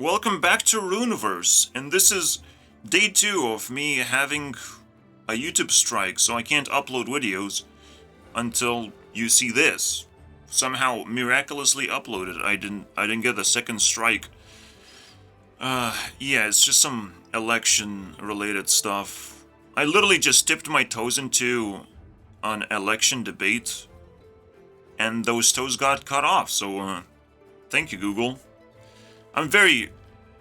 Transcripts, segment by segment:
Welcome back to Runeverse, and this is day 2 of me having a YouTube strike, so I can't upload videos until you see this. Somehow miraculously uploaded. I didn't get the second strike. Yeah, it's just some election related stuff. I literally just dipped my toes into an election debate, and those toes got cut off, so thank you, Google. I'm very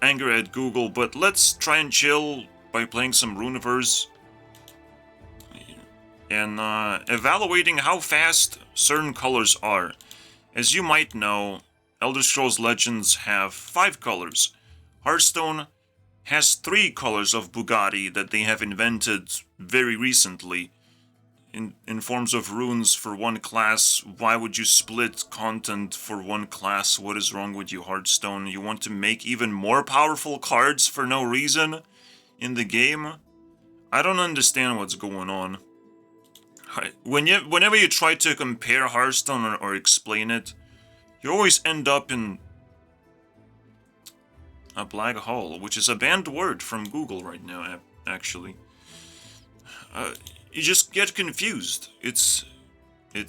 angry at Google, but let's try and chill by playing some Runeverse and evaluating how fast certain colors are. As you might know, Elder Scrolls Legends have 5 colors. Hearthstone has 3 colors of Bugatti that they have invented very recently. In forms of runes for one class. Why would you split content for one class? What is wrong with you, Hearthstone? You want to make even more powerful cards for no reason in the game? I don't understand what's going on. Whenever you try to compare Hearthstone or explain it, you always end up in a black hole, which is a banned word from Google right now, actually. You just get confused. It's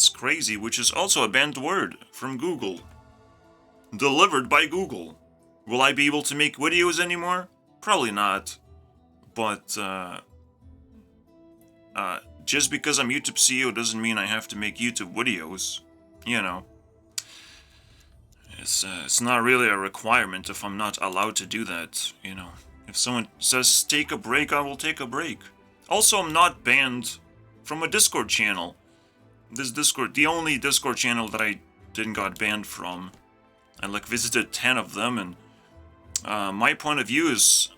crazy, which is also a banned word from Google. Delivered by Google. Will I be able to make videos anymore? Probably not. But, just because I'm YouTube CEO doesn't mean I have to make YouTube videos. You know. It's not really a requirement if I'm not allowed to do that, you know. If someone says take a break, I will take a break. Also, I'm not banned from a Discord channel. This Discord, the only Discord channel that I didn't got banned from. I visited 10 of them, and my point of view is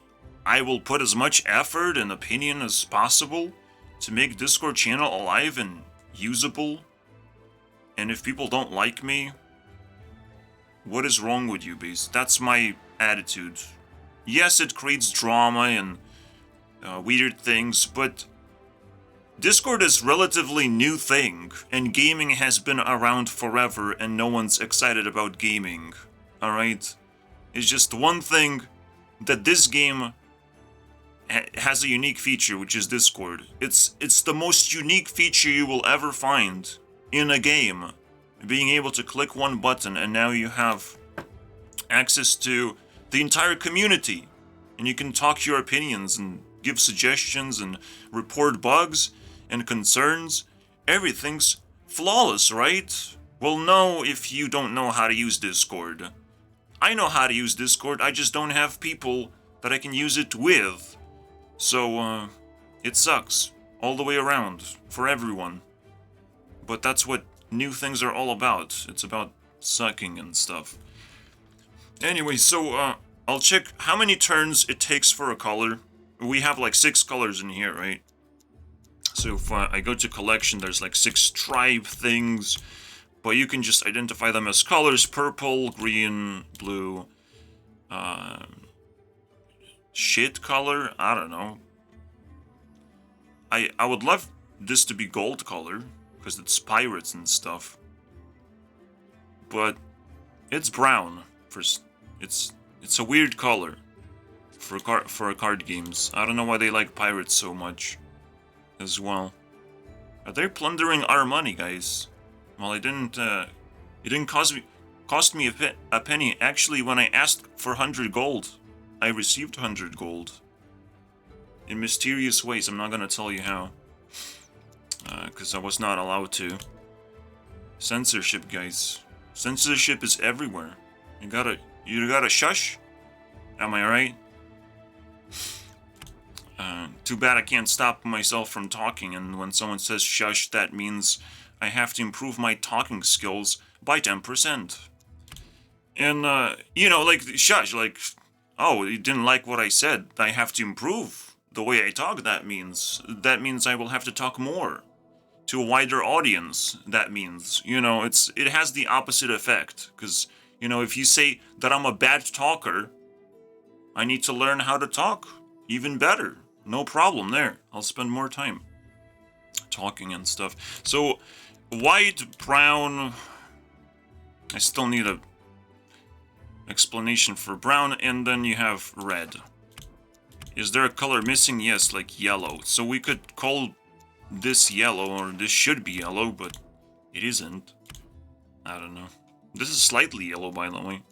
I will put as much effort and opinion as possible to make Discord channel alive and usable. And if people don't like me, what is wrong with you, Beast? That's my attitude. Yes, it creates drama and weird things, but Discord is relatively new thing, and gaming has been around forever, and no one's excited about gaming. Alright? It's just one thing that this game has a unique feature, which is Discord. It's the most unique feature you will ever find in a game. Being able to click one button, and now you have access to the entire community, and you can talk your opinions and give suggestions and report bugs and concerns. Everything's flawless, right? Well, no, if you don't know how to use Discord. I know how to use Discord, I just don't have people that I can use it with. So, it sucks all the way around for everyone. But that's what new things are all about. It's about sucking and stuff. Anyway, so, I'll check how many turns it takes for a color. We have 6 colors in here, right? So if I go to collection, there's 6 tribe things, but you can just identify them as colors: purple, green, blue, shit color, I don't know. I would love this to be gold color, because it's pirates and stuff. But it's brown. It's a weird color for card games. I don't know why they like pirates so much as well. They're plundering our money, guys. Well, it didn't cost me a penny. Actually, when I asked for 100 gold, I received 100 gold. In mysterious ways, I'm not gonna tell you how. Because I was not allowed to. Censorship, guys. Censorship is everywhere. You gotta shush? Am I right? Too bad I can't stop myself from talking, and when someone says shush, that means I have to improve my talking skills by 10%. And, shush, oh, you didn't like what I said, I have to improve the way I talk. That means I will have to talk more to a wider audience. That means, it has the opposite effect, because, if you say that I'm a bad talker, I need to learn how to talk even better. No problem there. I'll spend more time talking and stuff. So, white, brown. I still need a explanation for brown, and then you have red. Is there a color missing? Yes, like yellow. So we could call this yellow, or this should be yellow, but it isn't. I don't know. This is slightly yellow, by the way.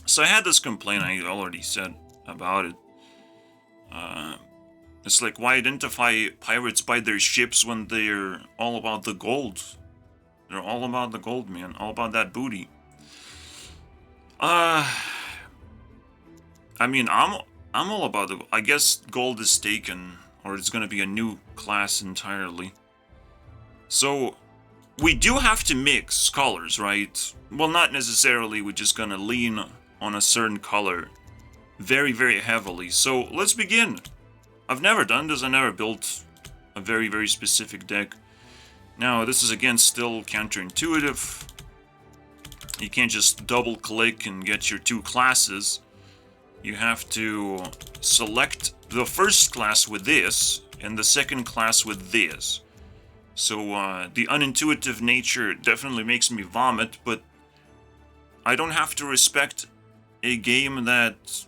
So I had this complaint I already said about it. It's like, why identify pirates by their ships when they're all about the gold? They're all about the gold, man. All about that booty. I mean, I'm all about the... I guess gold is taken, or it's gonna be a new class entirely. So, we do have to mix colors, right? Well, not necessarily. We're just gonna lean on a certain color very, very heavily. So, let's begin. I've never done this. I never built a very, very specific deck. Now, this is again still counterintuitive. You can't just double click and get your two classes. You have to select the first class with this and the second class with this. So the unintuitive nature definitely makes me vomit, but I don't have to respect a game that,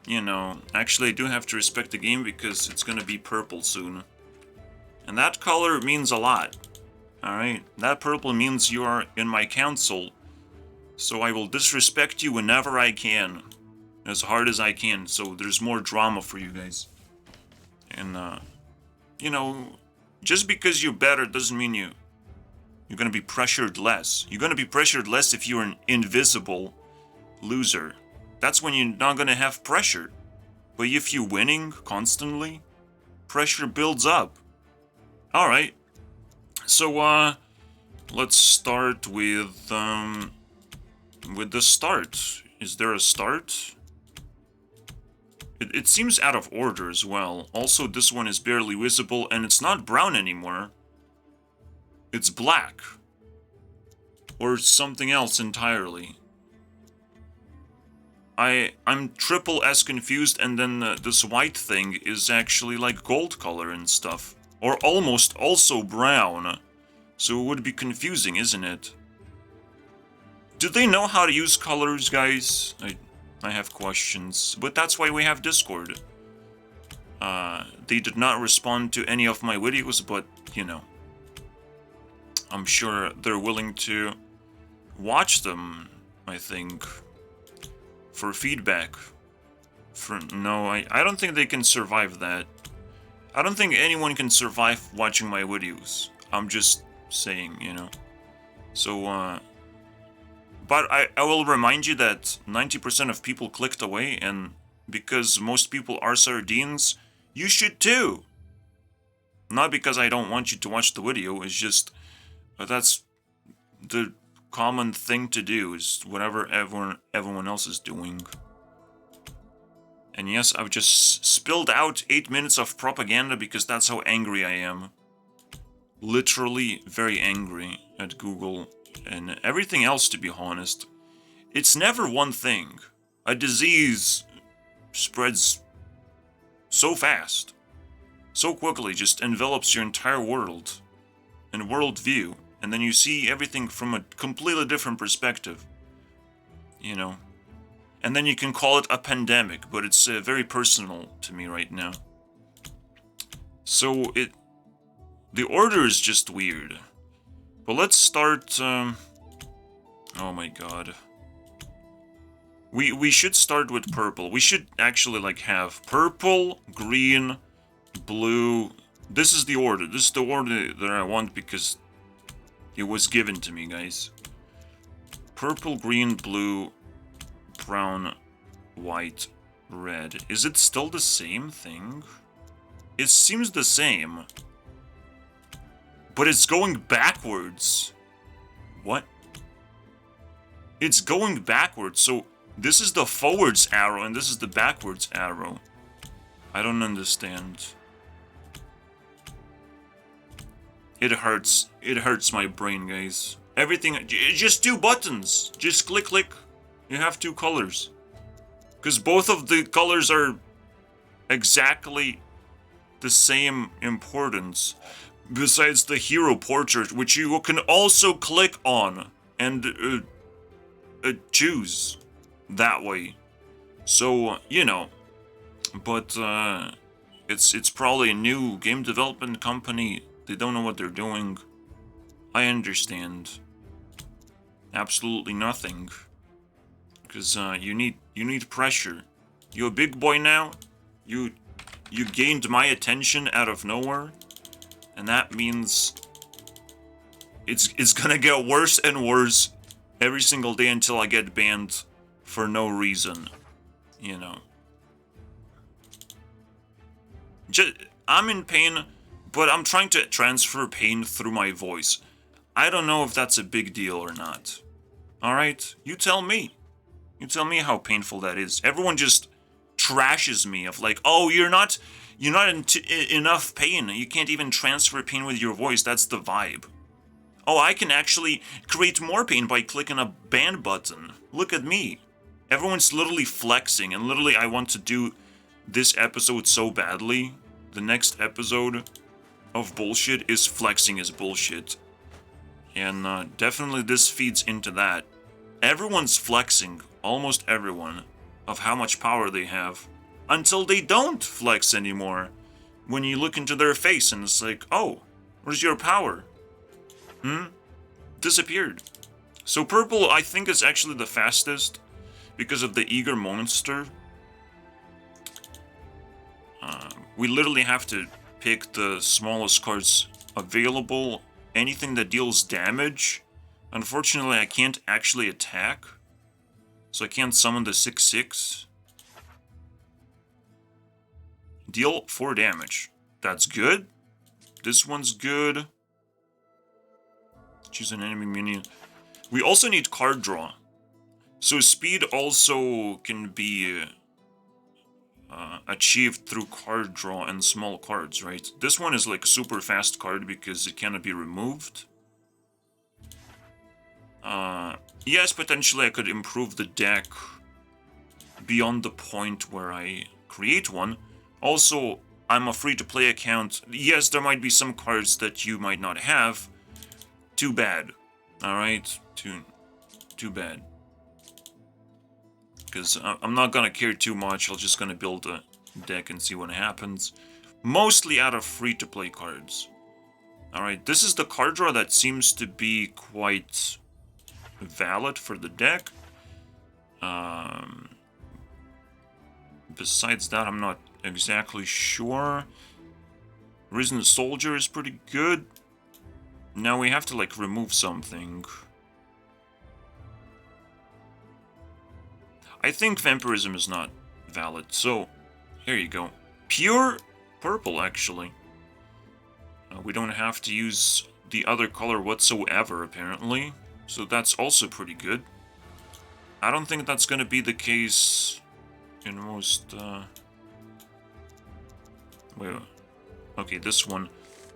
you know, actually I do have to respect the game because it's gonna be purple soon. And that color means a lot. Alright, that purple means you are in my council, so I will disrespect you whenever I can. As hard as I can, so there's more drama for you guys. And, you know, just because you're better doesn't mean you're gonna be pressured less. You're gonna be pressured less if you're an invisible loser. That's when you're not gonna have pressure. But if you're winning constantly, pressure builds up. Alright. So, let's start with the start. Is there a start? It seems out of order as well. Also, this one is barely visible, and it's not brown anymore. It's black. Or something else entirely. I'm triple S confused, and then this white thing is actually like gold color and stuff. Or almost also brown. So it would be confusing, isn't it? Do they know how to use colors, guys? I have questions, but that's why we have Discord. They did not respond to any of my videos, but, you know, I'm sure they're willing to watch them, I think, for feedback. No, I don't think they can survive that. I don't think anyone can survive watching my videos. I'm just saying, you know. So, but I will remind you that 90% of people clicked away, and because most people are sardines, you should too. Not because I don't want you to watch the video, it's just that's the common thing to do, is whatever everyone else is doing. And yes, I've just spilled out 8 minutes of propaganda because that's how angry I am. Literally very angry at Google and everything else, to be honest. It's never one thing. A disease spreads so fast, so quickly, just envelops your entire world and worldview, and then you see everything from a completely different perspective, you know. And then you can call it a pandemic, but it's very personal to me right now. So the order is just weird. But let's start, oh my god. We should start with purple. We should actually, like, have purple, green, blue. This is the order. This is the order that I want because it was given to me, guys. Purple, green, blue, brown, white, red. Is it still the same thing? It seems the same. But it's going backwards. What? It's going backwards, so this is the forwards arrow and this is the backwards arrow. I don't understand. It hurts. It hurts my brain, guys. Everything, just two buttons. Just click, click. You have two colors. Because both of the colors are exactly the same importance. Besides the hero portrait, which you can also click on and choose. that way. So, you know, but it's probably a new game development company. They don't know what they're doing. I understand. Absolutely nothing. Because you need pressure. You a big boy now? You gained my attention out of nowhere, and that means it's gonna get worse and worse every single day until I get banned for no reason. You know. I'm in pain, but I'm trying to transfer pain through my voice. I don't know if that's a big deal or not. Alright? You tell me. You tell me how painful that is. Everyone just trashes me of like, oh, you're not in enough pain. You can't even transfer pain with your voice. That's the vibe. Oh, I can actually create more pain by clicking a ban button. Look at me. Everyone's literally flexing, and literally I want to do this episode so badly. The next episode of bullshit is flexing is bullshit. And definitely this feeds into that. Everyone's flexing, almost everyone, of how much power they have, until they don't flex anymore. When you look into their face and it's like, oh, where's your power? Disappeared. So purple, I think, is actually the fastest because of the eager monster. We literally have to pick the smallest cards available. Anything that deals damage. Unfortunately, I can't actually attack. So I can't summon the 6/6. Deal 4 damage. That's good. This one's good. Choose an enemy minion. We also need card draw. So speed also can be achieved through card draw and small cards, right? This one is like a super fast card because it cannot be removed. Yes, potentially I could improve the deck beyond the point where I create one. Also, I'm a free-to-play account. Yes, there might be some cards that you might not have. Too bad. Alright? Too bad. Because I'm not gonna care too much. I'm just gonna build a deck and see what happens. Mostly out of free-to-play cards. Alright, this is the card draw that seems to be quite valid for the deck. Besides that, I'm not exactly sure. Risen Soldier is pretty good. Now we have to, like, remove something. I think Vampirism is not valid, so here you go. Pure purple, actually. We don't have to use the other color whatsoever, apparently. So that's also pretty good. I don't think that's gonna be the case in most, Wait. Okay, this one.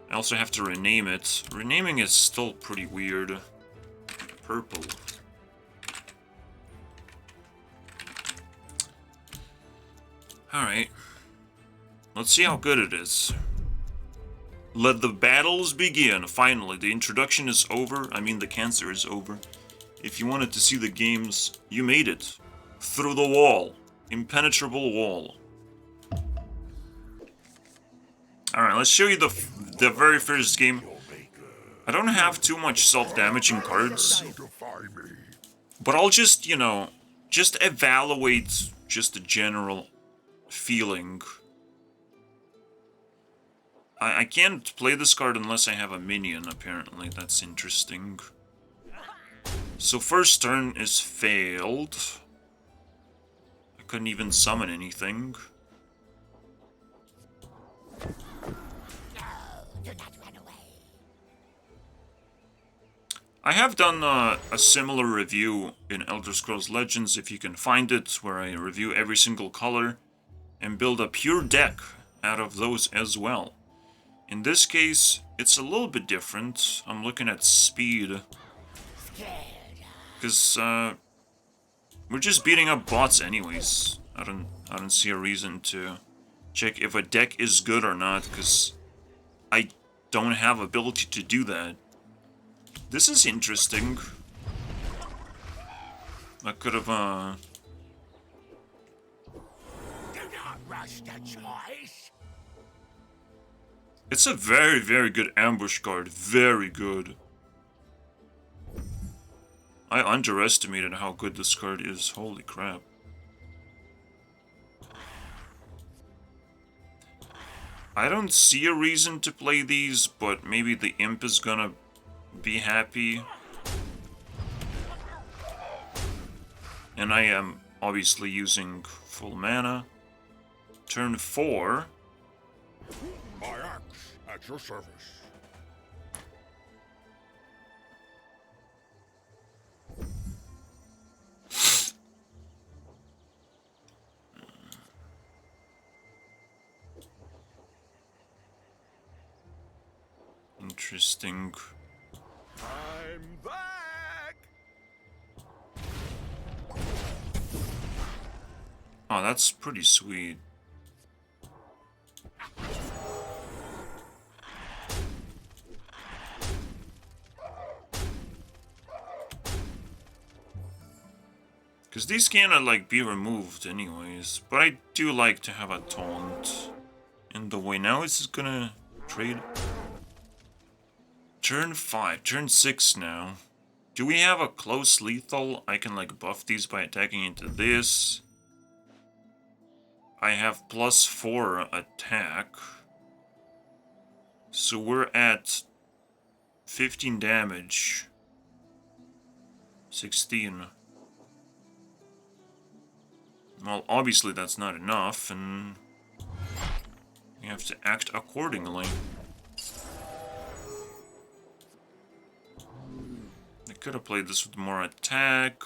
I also have to rename it. Renaming is still pretty weird. Purple. Alright. Let's see how good it is. Let the battles begin. Finally, the introduction is over. I mean, the cancer is over. If you wanted to see the games, you made it. Through the wall. Impenetrable wall. Alright, let's show you the very first game. I don't have too much self-damaging cards. But I'll just, you know, just evaluate just the general feeling. I can't play this card unless I have a minion, apparently. That's interesting. So first turn is failed. I couldn't even summon anything. I have done a similar review in Elder Scrolls Legends, if you can find it, where I review every single color and build a pure deck out of those as well. In this case, it's a little bit different. I'm looking at speed. Because we're just beating up bots anyways. I don't see a reason to check if a deck is good or not, because I don't have ability to do that. This is interesting. I could have It's a very, very good ambush card. Very good. I underestimated how good this card is. Holy crap. I don't see a reason to play these, but maybe the imp is gonna be happy. And I am obviously using full mana. Turn 4. My axe at your service. Interesting. I'm back. Oh, that's pretty sweet. Because these cannot, like, be removed anyways. But I do like to have a taunt in the way. Now is gonna trade. Turn 5, turn 6 now. Do we have a close lethal? I can, like, buff these by attacking into this. I have +4 attack. So we're at 15 damage. 16. Well, obviously that's not enough, and we have to act accordingly. I could have played this with more attack.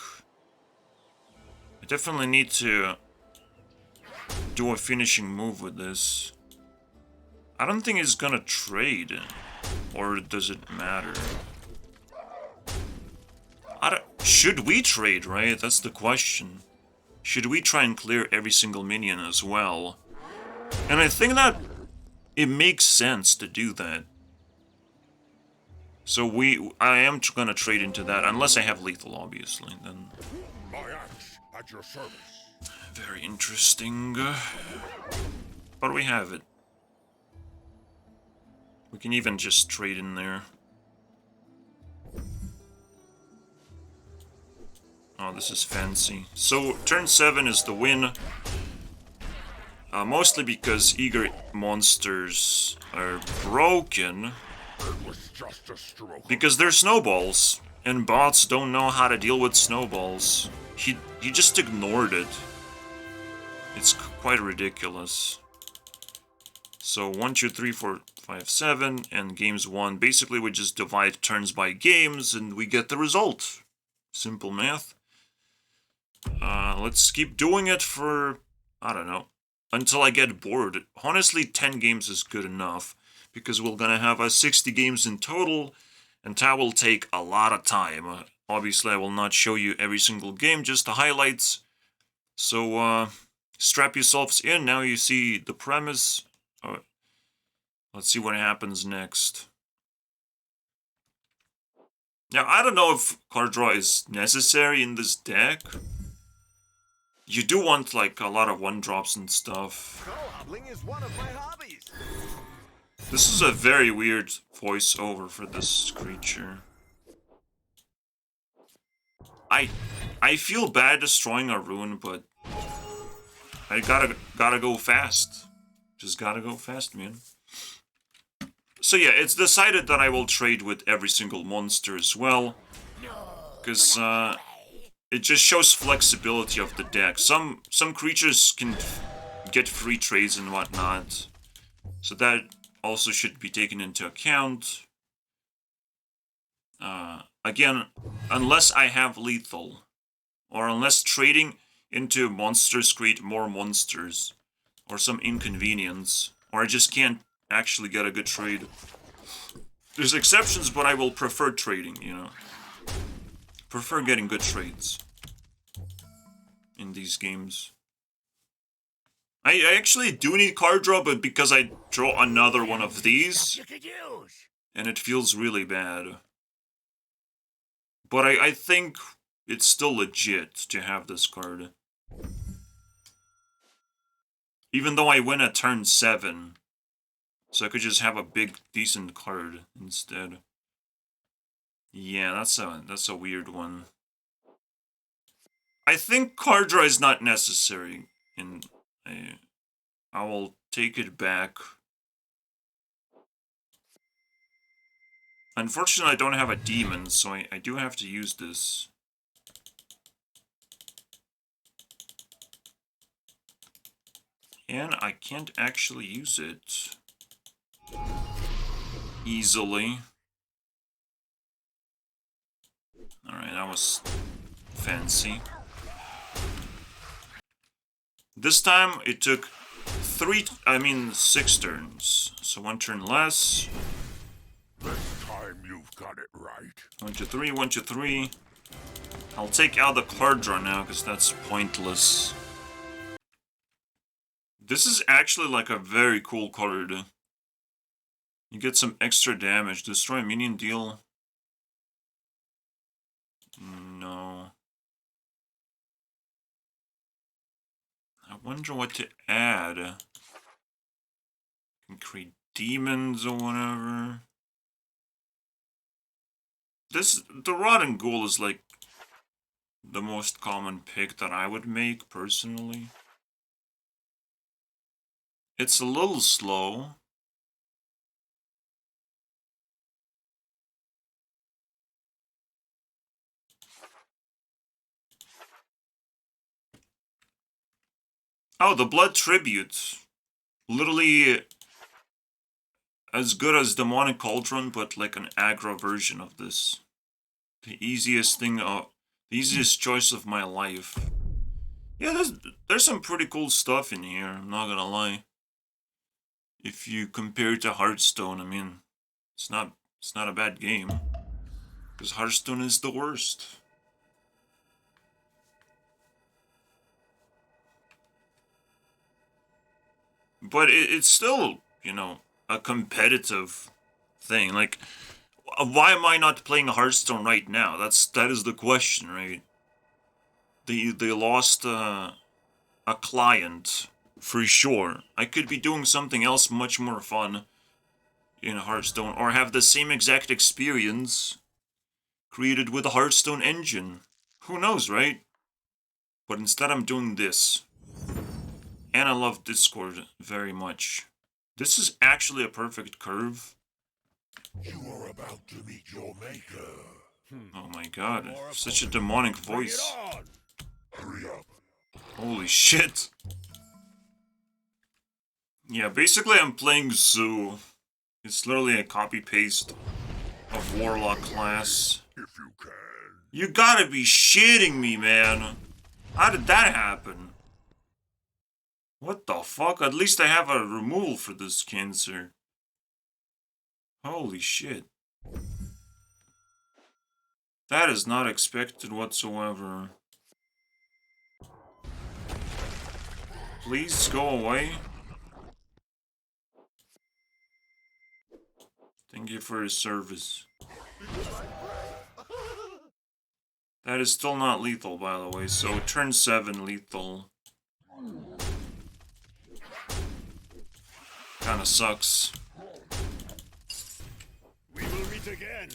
I definitely need to do a finishing move with this. I don't think it's gonna trade. Or does it matter? Should we trade, right? That's the question. Should we try and clear every single minion as well? And I think that it makes sense to do that. So I am gonna trade into that, unless I have lethal, obviously. Then My axe at your service. very interesting. But we have it. We can even just trade in there. Oh, this is fancy. So, turn 7 is the win. Mostly because eager monsters are broken. It was just a stroke. Because they're snowballs. And bots don't know how to deal with snowballs. He just ignored it. It's quite ridiculous. So 1, 2, 3, 4, 5, 7, and games 1. Basically, we just divide turns by games, and we get the result. Simple math. Let's keep doing it for, I don't know, until I get bored. Honestly, 10 games is good enough, because we're gonna have 60 games in total, and that will take a lot of time. Obviously, I will not show you every single game, just the highlights. So, strap yourselves in. Now you see the premise. Let's see what happens next. Now, I don't know if card draw is necessary in this deck. You do want, like, a lot of 1-drops and stuff. Co-hobbling is one of my hobbies. This is a very weird voiceover for this creature. I feel bad destroying a rune, but I gotta go fast. Just gotta go fast, man. So yeah, it's decided that I will trade with every single monster as well. Because, it just shows flexibility of the deck. Some creatures can get free trades and whatnot. So that also should be taken into account. Again, unless I have lethal. Or unless trading into monsters create more monsters. Or some inconvenience. Or I just can't actually get a good trade. There's exceptions, but I will prefer trading, you know. Prefer getting good trades in these games. I actually do need card draw, but because I draw another one of these, and it feels really bad. But I think it's still legit to have this card. Even though I win at turn 7. So I could just have a big, decent card instead. Yeah, that's a weird one. I think card draw is not necessary. I will take it back. Unfortunately, I don't have a demon, so I do have to use this. And I can't actually use it easily. Alright, that was fancy. This time it took 6 turns. So 1 turn less. This time you've got it right. 1, 2, 3, 1, 2, 3. I'll take out the card draw now, because that's pointless. This is actually like a very cool card. You get some extra damage. Destroy minion deal. No. I wonder what to add. You can create demons or whatever. The Rotten Ghoul is like the most common pick that I would make personally. It's a little slow. Oh, the Blood Tribute. Literally as good as Demonic Cauldron, but like an aggro version of this. The easiest choice of my life. Yeah, there's some pretty cool stuff in here, I'm not gonna lie. If you compare it to Hearthstone, I mean, it's not a bad game. Because Hearthstone is the worst. But it's still, you know, a competitive thing. Like, why am I not playing Hearthstone right now? That is the question, right? They lost a client for sure. I could be doing something else much more fun in Hearthstone, or have the same exact experience created with the Hearthstone engine. Who knows, right? But instead I'm doing this. And I love Discord very much. This is actually a perfect curve. You are about to meet your maker. Oh my god, such a demonic voice. Hurry up. Holy shit. Yeah, basically I'm playing Zoo. It's literally a copy-paste of Warlock class. If you can. You gotta be shitting me, man. How did that happen? What the fuck? At least I have a removal for this cancer. Holy shit. That is not expected whatsoever. Please go away. Thank you for your service. That is still not lethal, by the way, so turn 7 lethal. Kinda sucks. We will meet again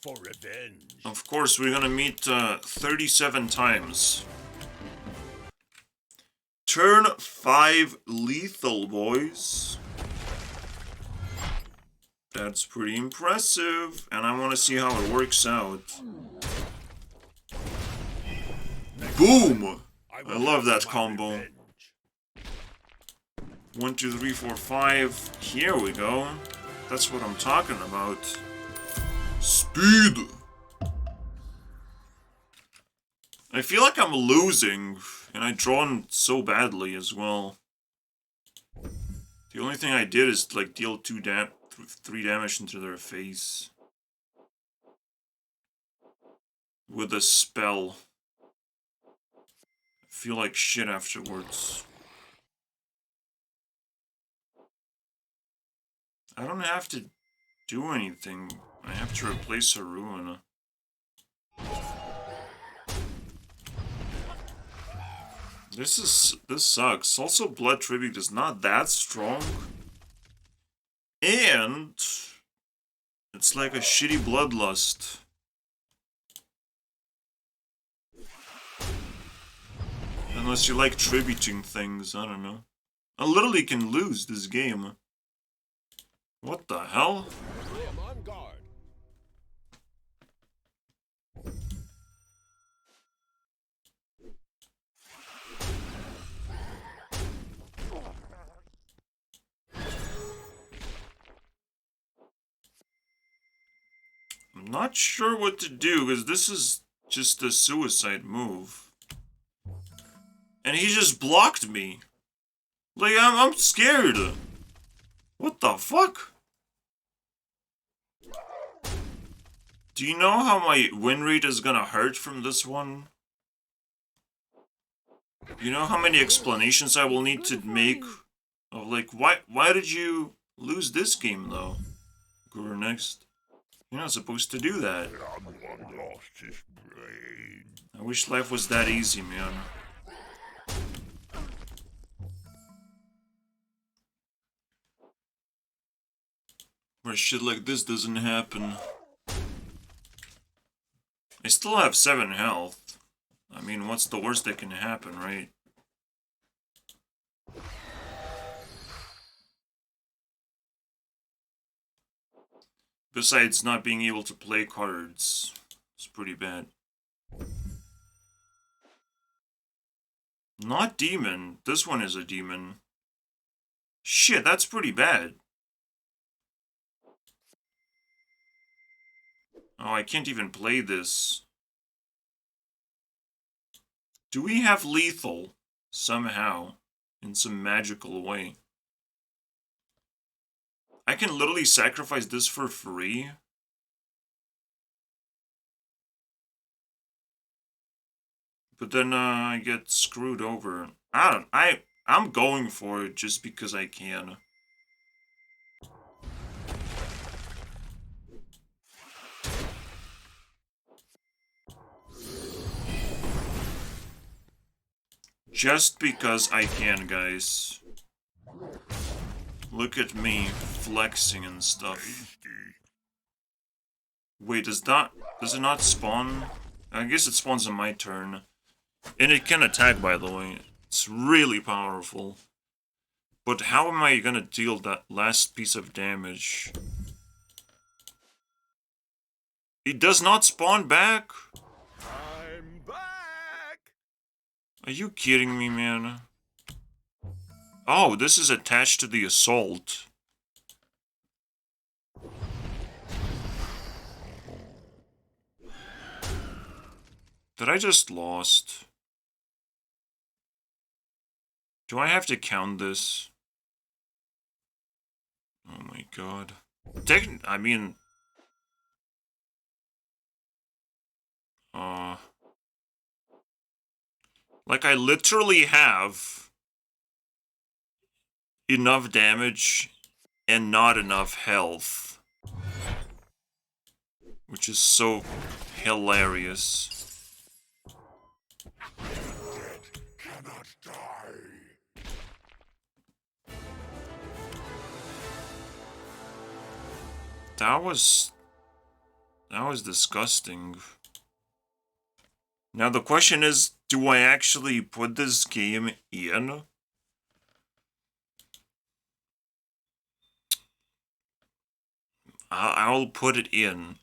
for revenge. Of course, we're gonna meet 37 times. Turn 5 lethal, boys. That's pretty impressive, and I want to see how it works out. Boom! I love that combo. 1, 2, 3, 4, 5. Here we go. That's what I'm talking about. Speed! I feel like I'm losing, and I drawn so badly as well. The only thing I did is like deal 3 damage into their face. With a spell. I feel like shit afterwards. I don't have to do anything. I have to replace a ruin. This sucks. Also, Blood Tribute is not that strong. And it's like a shitty Bloodlust. Unless you like tributing things, I don't know. I literally can lose this game. What the hell? I am on guard. I'm not sure what to do, because this is just a suicide move. And he just blocked me. Like, I'm scared. What the fuck? Do you know how my win rate is gonna hurt from this one? You know how many explanations I will need to make? Of like, why did you lose this game, though? Gurunext. You're not supposed to do that. Someone lost his brain. I wish life was that easy, man. Where shit like this doesn't happen. I still have 7 health. I mean, what's the worst that can happen, right? Besides not being able to play cards. It's pretty bad. Not demon. This one is a demon. Shit, that's pretty bad. Oh, I can't even play this. Do we have lethal? Somehow. In some magical way. I can literally sacrifice this for free? But then, I get screwed over. I'm going for it just because I can. Just because I can, guys. Look at me flexing and stuff. Wait, does it not spawn? I guess it spawns on my turn. And it can attack, by the way. It's really powerful. But how am I gonna deal that last piece of damage? It does not spawn back? I'm back. Are you kidding me, man? Oh, this is attached to the assault. Did I just lost? Do I have to count this? Oh my god. I mean... Like, I literally have... enough damage and not enough health. Which is so hilarious. Cannot die. That was disgusting. Now the question is, do I actually put this game in? I'll put it in.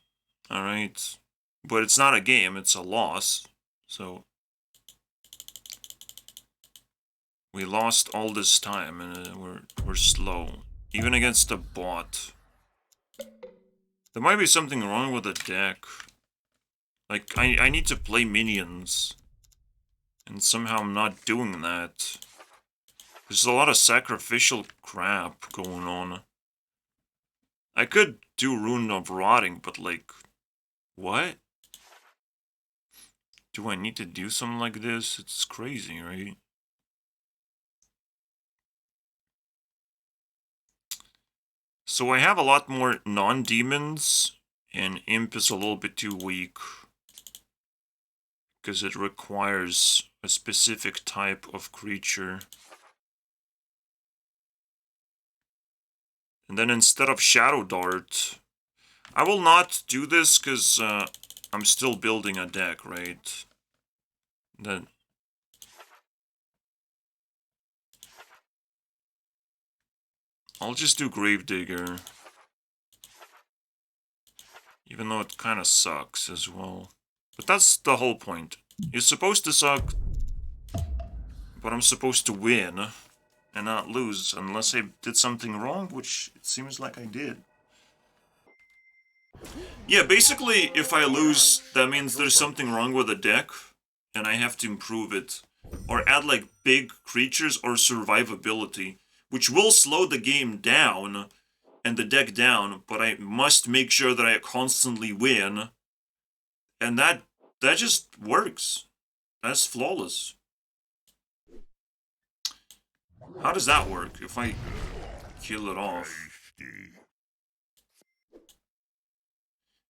Alright. But it's not a game, it's a loss. So... we lost all this time, and we're slow. Even against a bot. There might be something wrong with the deck. Like, I need to play minions. And somehow I'm not doing that. There's a lot of sacrificial crap going on. I could do Rune of Rotting, but like... what? Do I need to do something like this? It's crazy, right? So I have a lot more non-demons, and Imp is a little bit too weak. Because it requires a specific type of creature. And then instead of Shadow Dart, I will not do this because I'm still building a deck, right? Then I'll just do Gravedigger. Even though it kind of sucks as well. But that's the whole point. It's supposed to suck, but I'm supposed to win and not lose unless I did something wrong, which it seems like I did. Yeah, basically, if I lose, that means there's something wrong with the deck, and I have to improve it. Or add, like, big creatures or survivability, which will slow the game down and the deck down, but I must make sure that I constantly win. And that just works. That's flawless. How does that work if I kill it off?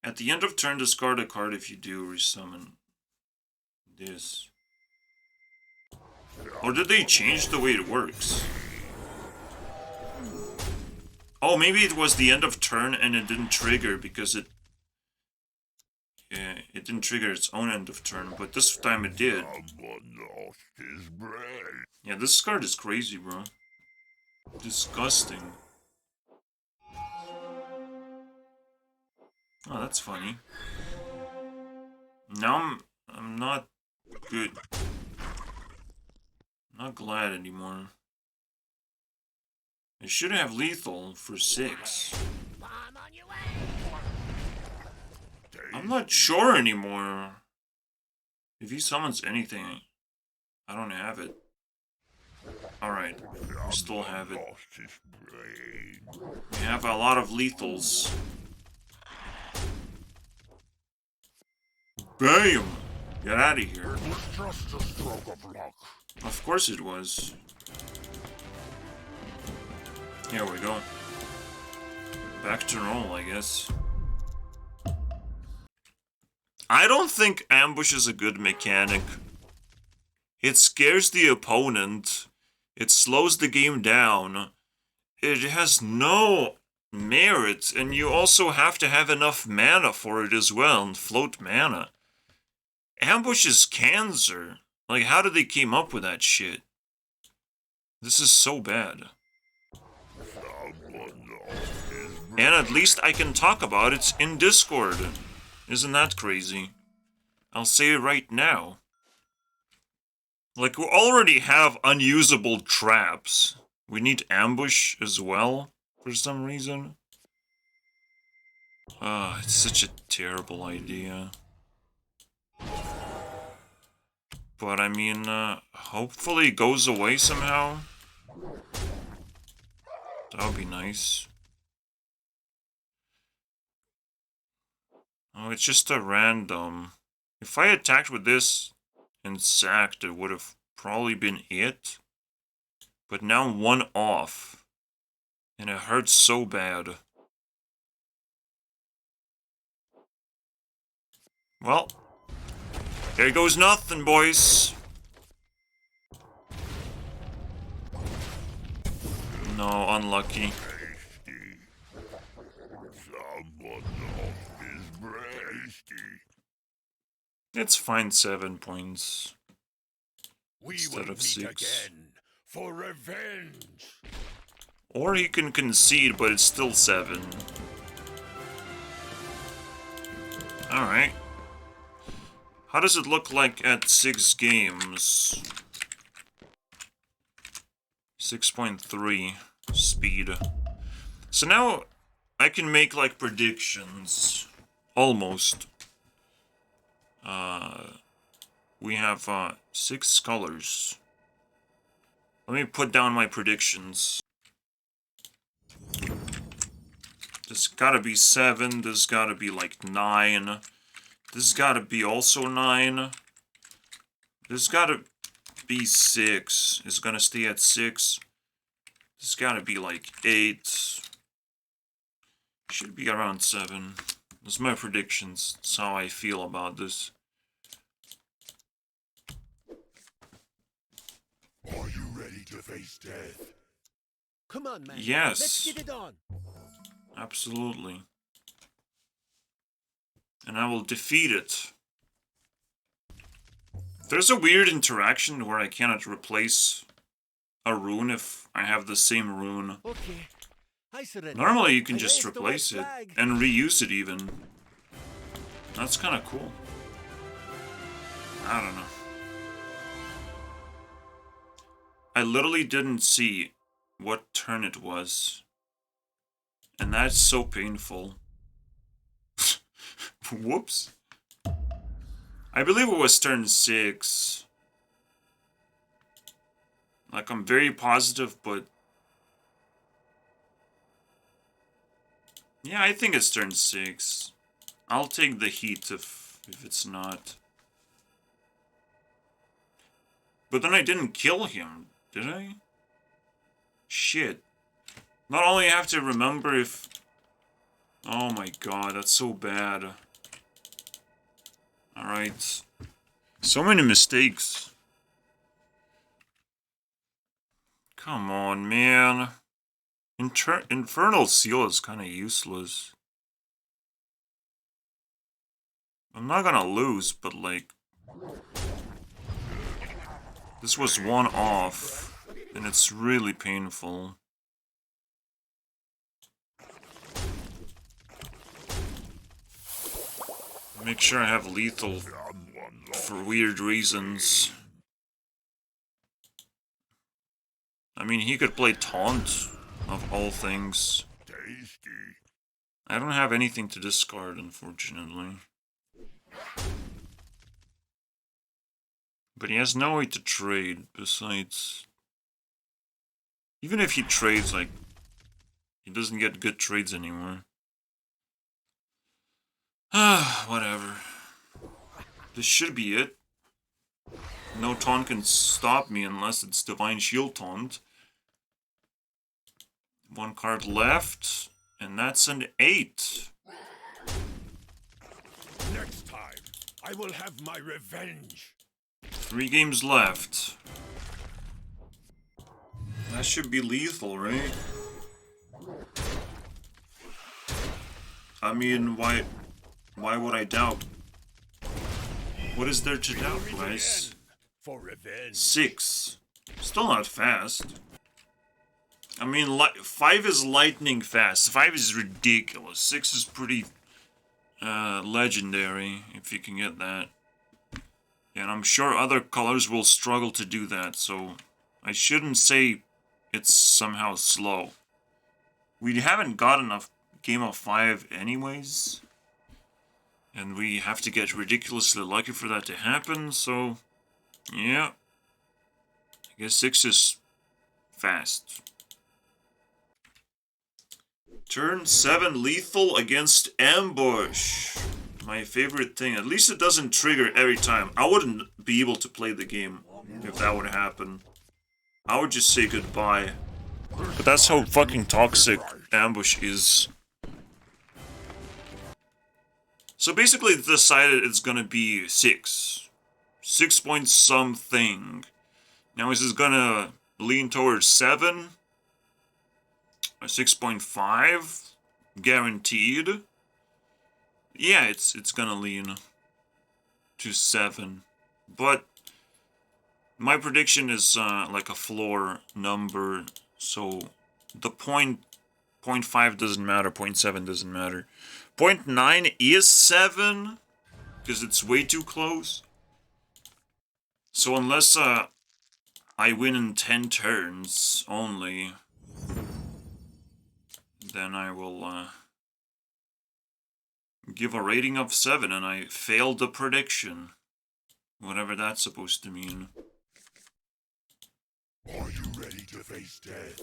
At the end of turn, discard a card. If you do, resummon this. Or did they change the way it works? Oh, maybe it was the end of turn and it didn't trigger because it... Yeah, it didn't trigger its own end of turn, but this time it did. Yeah, this card is crazy, bro. Disgusting. Oh, that's funny. Now I'm not good. Not glad anymore. I should have lethal for 6. I'm not sure anymore. If he summons anything, I don't have it. Alright, we still have it. We have a lot of lethals. Bam! Get out of here. It was just a stroke of luck. Of course it was. Here we go. Back to roll, I guess. I don't think ambush is a good mechanic. It scares the opponent. It slows the game down. It has no merit, and you also have to have enough mana for it as well, and float mana. Ambush is cancer. Like, how did they came up with that shit? This is so bad. And at least I can talk about it in Discord. Isn't that crazy? I'll say it right now. Like, we already have unusable traps. We need ambush as well, for some reason. It's such a terrible idea. But I mean, hopefully it goes away somehow. That would be nice. Oh, it's just a random. If I attacked with this and sacked, it would have probably been it. But now I'm 1 off. And it hurts so bad. Well, there goes nothing, boys. No, unlucky. It's fine, 7 points. Instead of 6. Again for revenge. Or he can concede, but it's still 7. Alright. How does it look like at 6 games? 6.3 speed. So now I can make like predictions. Almost. We have 6 colors. Let me put down my predictions. This gotta be 7, this gotta be like 9. This gotta be also 9. This gotta be 6. It's gonna stay at 6. This gotta be like 8. Should be around 7. That's my predictions. That's how I feel about this. Are you ready to face death? Come on, man. Yes. Let's get it on. Absolutely. And I will defeat it. There's a weird interaction where I cannot replace a rune if I have the same rune. Okay. I surrender. Normally you can I just raise the white replace it flag. and reuse it even. That's kind of cool. I don't know. I literally didn't see what turn it was. And that's so painful. Whoops. I believe it was turn 6. Like, I'm very positive, but... yeah, I think it's turn 6. I'll take the heat if it's not. But then I didn't kill him, did I? Shit. Not only have to remember if... oh my god, that's so bad. Alright. So many mistakes. Come on, man. Infernal Seal is kind of useless. I'm not gonna lose, but like... this was one off, and it's really painful. Make sure I have lethal for weird reasons. I mean, he could play taunt, of all things. Tasty. I don't have anything to discard, unfortunately. But he has no way to trade, besides... even if he trades, like... he doesn't get good trades anymore. Ah, whatever. This should be it. No taunt can stop me unless it's Divine Shield taunt. One card left, and that's an 8. Next time, I will have my revenge. 3 games left. That should be lethal, right? I mean, why would I doubt? What is there to doubt, guys? For revenge. 6. Still not fast. I mean, 5 is lightning fast. 5 is ridiculous. 6 is pretty legendary, if you can get that. And I'm sure other colors will struggle to do that, so I shouldn't say it's somehow slow. We haven't got enough Game of 5 anyways. And we have to get ridiculously lucky for that to happen, so... yeah. I guess 6 is fast. Turn 7 lethal against ambush. My favorite thing. At least it doesn't trigger every time. I wouldn't be able to play the game if that would happen. I would just say goodbye. But that's how fucking toxic ambush is. So basically it's decided it's gonna be 6. 6 point something. Now is this gonna lean towards 7? Or 6.5? Guaranteed? Yeah, it's gonna lean to 7. But my prediction is like a floor number, so the 0.5 doesn't matter, 0.7 doesn't matter. 0.9 is 7, because it's way too close. So unless I win in 10 turns only, then I will give a rating of 7, and I failed the prediction. Whatever that's supposed to mean. Are you ready to face death?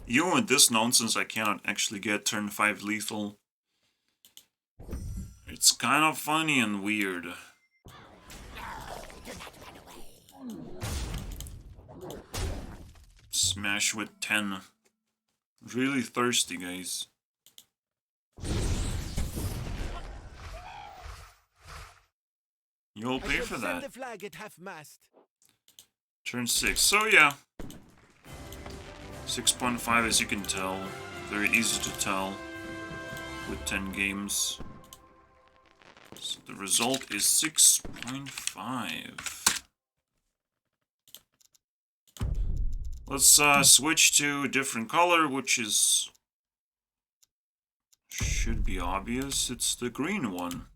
Even with this nonsense, I cannot actually get turn 5 lethal. It's kind of funny and weird. Smash with 10. Really thirsty, guys. You'll pay for that. The flag at half-mast. Turn 6. So yeah. 6.5 as you can tell. Very easy to tell with 10 games. So the result is 6.5. Let's switch to a different color, which should be obvious. It's the green one.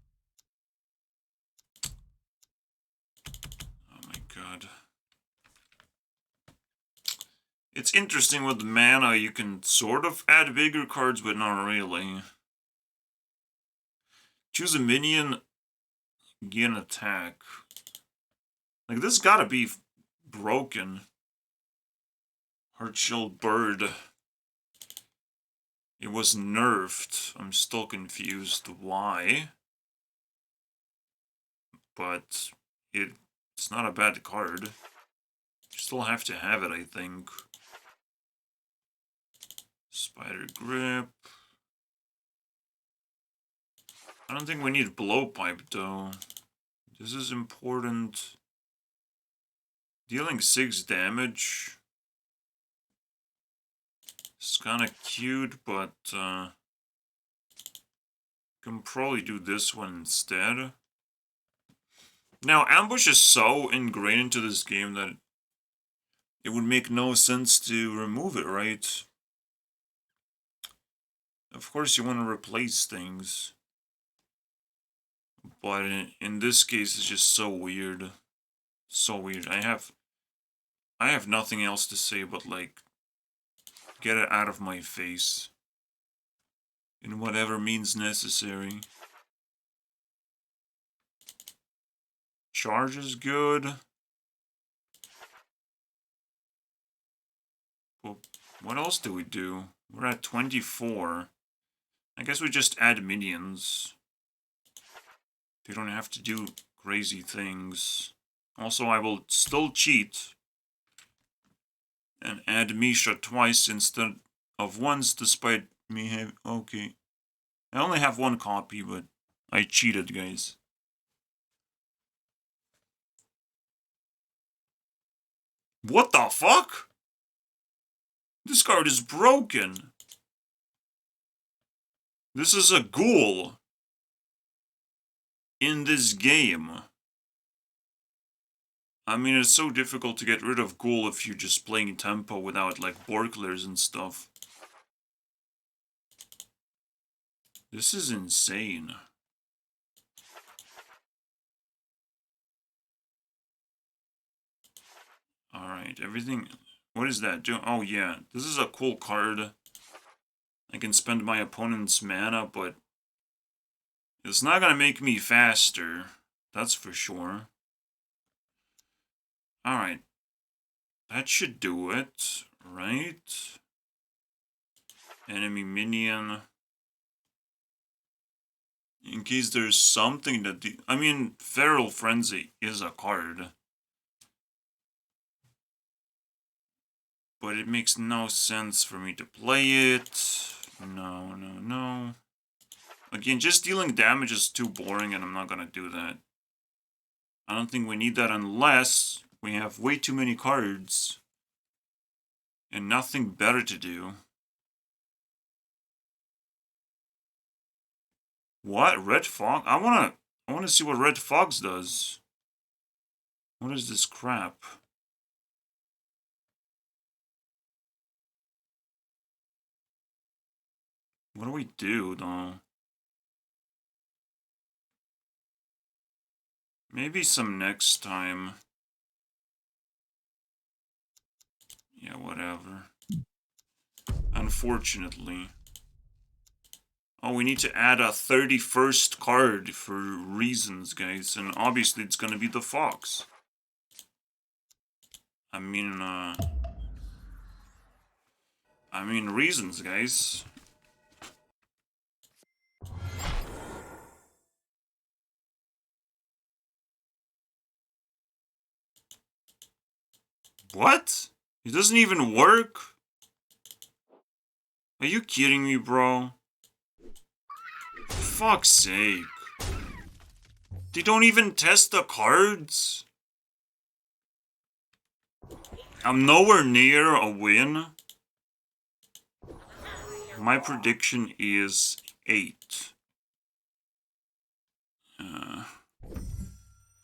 Oh my god. It's interesting with mana, you can sort of add bigger cards, but not really. Choose a minion, gain attack. Like, this gotta be broken. Heartshield Bird. It was nerfed. I'm still confused why. But it's not a bad card. You still have to have it, I think. Spider Grip. I don't think we need Blowpipe, though. This is important. Dealing 6 damage. It's kind of cute, but can probably do this one instead. Now, Ambush is so ingrained into this game that it would make no sense to remove it, right? Of course, you want to replace things. But in this case, it's just so weird. So weird. I have nothing else to say but, like, get it out of my face. In whatever means necessary. Charge is good. Well, what else do we do? We're at 24. I guess we just add minions. They don't have to do crazy things. Also, I will still cheat and add Misha twice instead of once, despite me have... Okay. I only have one copy, but I cheated, guys. What the fuck? This card is broken. This is a ghoul in this game. I mean, it's so difficult to get rid of ghoul if you're just playing tempo without, like, Borklers and stuff. This is insane. Alright, everything... What is that? Oh, yeah. This is a cool card. I can spend my opponent's mana, but... It's not gonna make me faster. That's for sure. Alright. That should do it, right? Enemy minion. In case there's something that... I mean, Feral Frenzy is a card. But it makes no sense for me to play it. No, no, no. Again, just dealing damage is too boring and I'm not gonna do that. I don't think we need that unless we have way too many cards. And nothing better to do. What? Red Fox? I wanna see what Red Fox does. What is this crap? What do we do, though? Maybe some next time. Yeah, whatever. Unfortunately. Oh, we need to add a 31st card for reasons, guys. And obviously it's gonna be the Fox. I mean, reasons, guys. What? It doesn't even work? Are you kidding me, bro? For fuck's sake. They don't even test the cards? I'm nowhere near a win. My prediction is 8.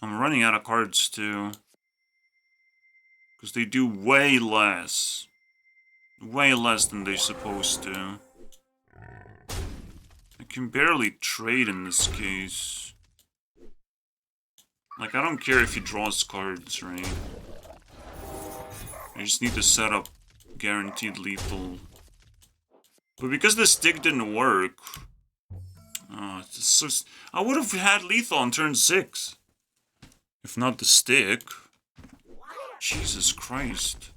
I'm running out of cards too. Because they do way less. Way less than they're supposed to. I can barely trade in this case. Like, I don't care if he draws cards, right? I just need to set up guaranteed lethal. But because the stick didn't work... it's so... I would have had lethal on turn 6. If not the stick. Jesus Christ.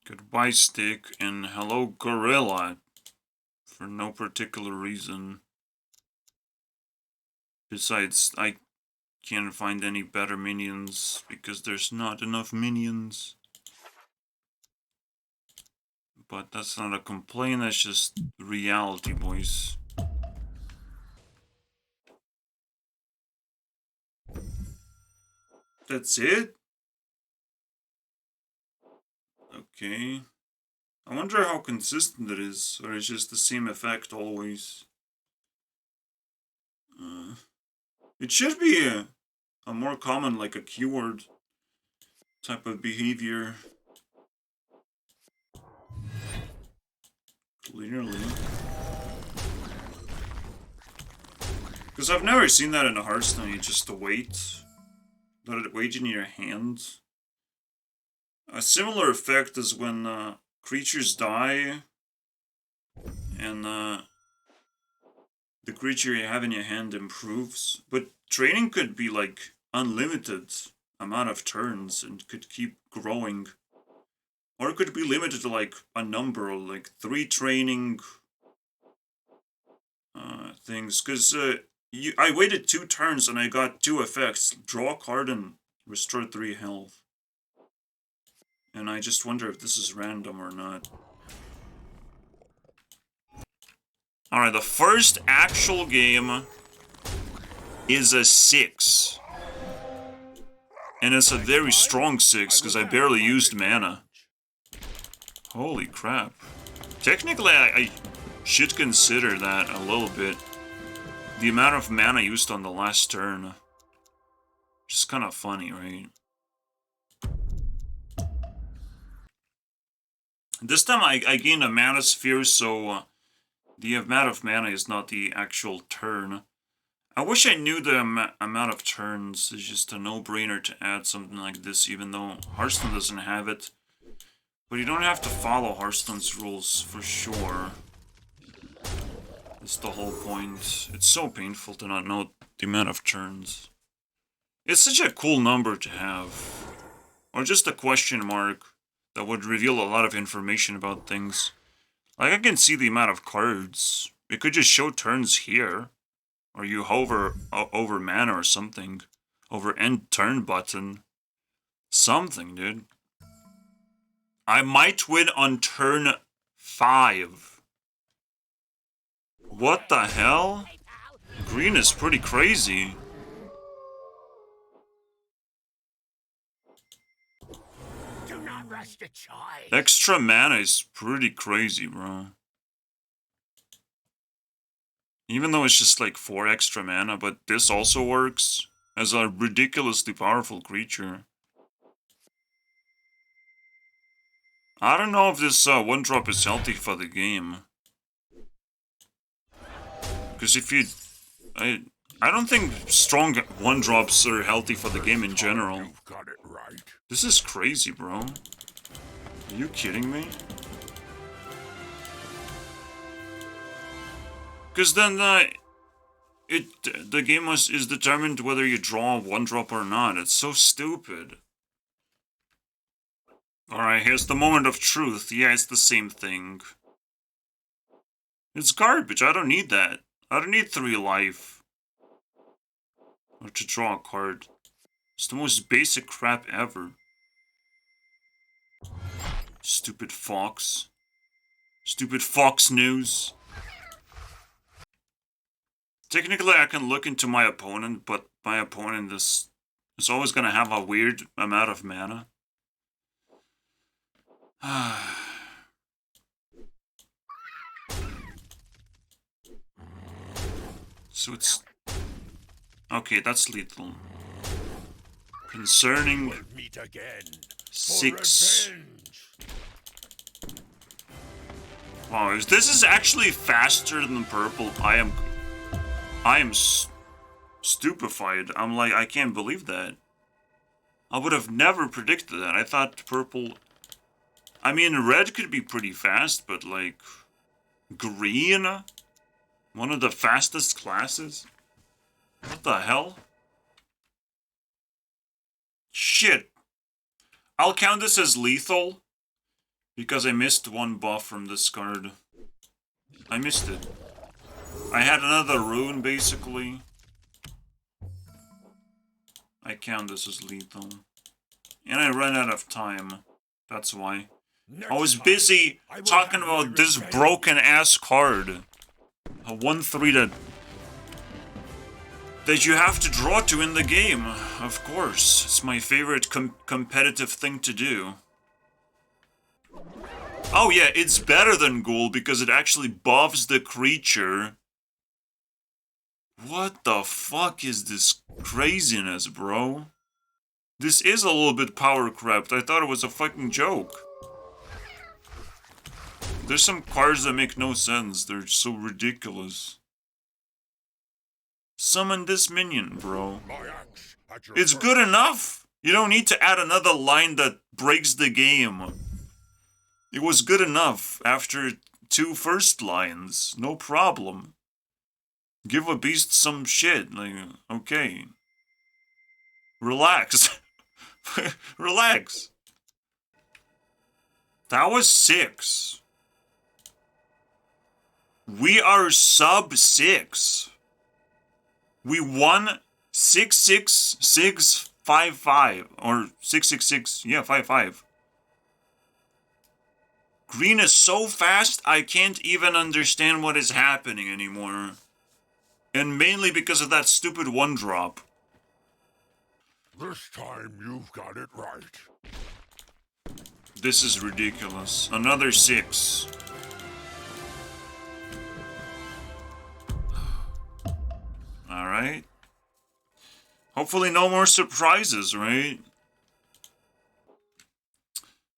Goodbye stick and hello gorilla. For no particular reason. Besides, I can't find any better minions because there's not enough minions. But that's not a complaint, that's just reality, boys. That's it? Okay. I wonder how consistent it is, or it's just the same effect always. It should be a more common, like a keyword type of behavior. Clearly. Because I've never seen that in a Hearthstone, you just wait. Let it wait in your hand. A similar effect is when creatures die and the creature you have in your hand improves. But training could be like unlimited amount of turns and could keep growing. Or it could be limited to like a number, like 3 training things. Because I waited 2 turns and I got 2 effects. Draw a card and restore 3 health. And I just wonder if this is random or not. Alright, the first actual game is a 6. And it's a very strong 6, because I barely used mana. Holy crap. Technically, I should consider that a little bit. The amount of mana used on the last turn. Just kind of funny, right? This time I gained a mana sphere, so the amount of mana is not the actual turn. I wish I knew the amount of turns. It's just a no-brainer to add something like this, even though Hearthstone doesn't have it. But you don't have to follow Hearthstone's rules, for sure. That's the whole point. It's so painful to not know the amount of turns. It's such a cool number to have. Or just a question mark that would reveal a lot of information about things. Like, I can see the amount of cards. It could just show turns here. Or you hover over mana or something. Over end turn button. Something, dude. I might win on turn 5. What the hell? Green is pretty crazy. Do not rush the choice. Extra mana is pretty crazy, bro. Even though it's just like 4 extra mana, but this also works as a ridiculously powerful creature. I don't know if this 1-drop is healthy for the game. Because if you... I don't think strong 1-drops are healthy for the game in general. You've got it right. This is crazy, bro. Are you kidding me? Because then the game is determined whether you draw a 1-drop or not. It's so stupid. Alright, here's the moment of truth. Yeah, it's the same thing. It's garbage. I don't need that. I don't need 3 life. Or to draw a card. It's the most basic crap ever. Stupid fox. Stupid fox news. Technically, I can look into my opponent, but my opponent is always gonna have a weird amount of mana. So it's... Okay, that's lethal. Concerning... We'll meet again. 6. For revenge. Wow, if this is actually faster than purple, I am stupefied. I'm like, I can't believe that. I would have never predicted that. I thought purple... I mean, red could be pretty fast, but like... Green? One of the fastest classes? What the hell? Shit. I'll count this as lethal. Because I missed one buff from this card. I missed it. I had another rune, basically. I count this as lethal. And I ran out of time. That's why. Next I was time, busy I will talking have my about this revenge. broken-ass card. A 1/3 that you have to draw to in the game. Of course. It's my favorite competitive thing to do. Oh yeah, it's better than Ghoul because it actually buffs the creature. What the fuck is this craziness, bro? This is a little bit power crept. I thought it was a fucking joke. There's some cards that make no sense. They're so ridiculous. Summon this minion, bro. My axe at your It's service. good enough. You don't need to add another line that breaks the game. It was good enough after 2 first lines. No problem. Give a beast some shit. Like, okay. Relax. Relax. That was 6. We are sub 6. We won 66655 or 666, yeah, 55. Green is so fast, I can't even understand what is happening anymore. And mainly because of that stupid 1-drop. This time you've got it right. This is ridiculous. Another 6. Alright. Hopefully no more surprises, right?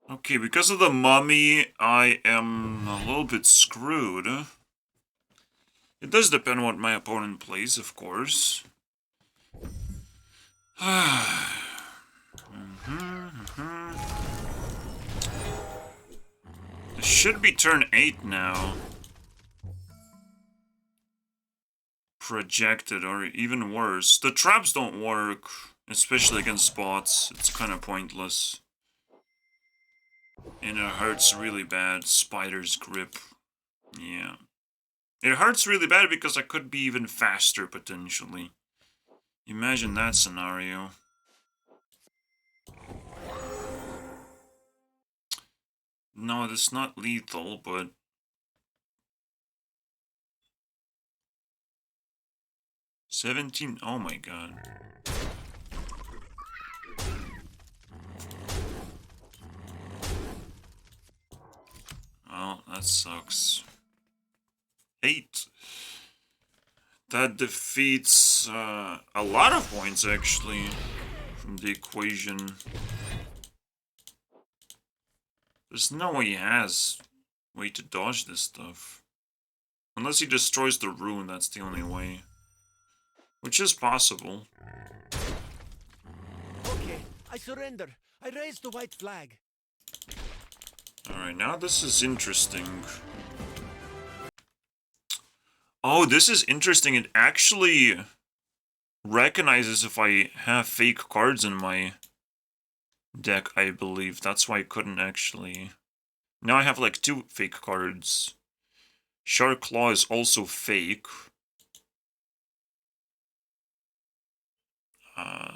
Okay, because of the mummy, I am a little bit screwed. It does depend on what my opponent plays, of course. This should be turn 8 now. Projected, or even worse. The traps don't work, especially against bots. It's kind of pointless. And it hurts really bad. Spider's grip. Yeah. It hurts really bad because I could be even faster, potentially. Imagine that scenario. No, that's not lethal, but... $17? Oh my god. Well, that sucks. 8. That defeats a lot of points, actually, from the equation. There's no way he has way to dodge this stuff. Unless he destroys the rune, that's the only way. Which is possible. Okay, I surrender. I raise the white flag. Alright, now this is interesting. Oh, this is interesting. It actually recognizes if I have fake cards in my deck, I believe. That's why I couldn't actually... Now I have like 2 fake cards. Shark Claw is also fake.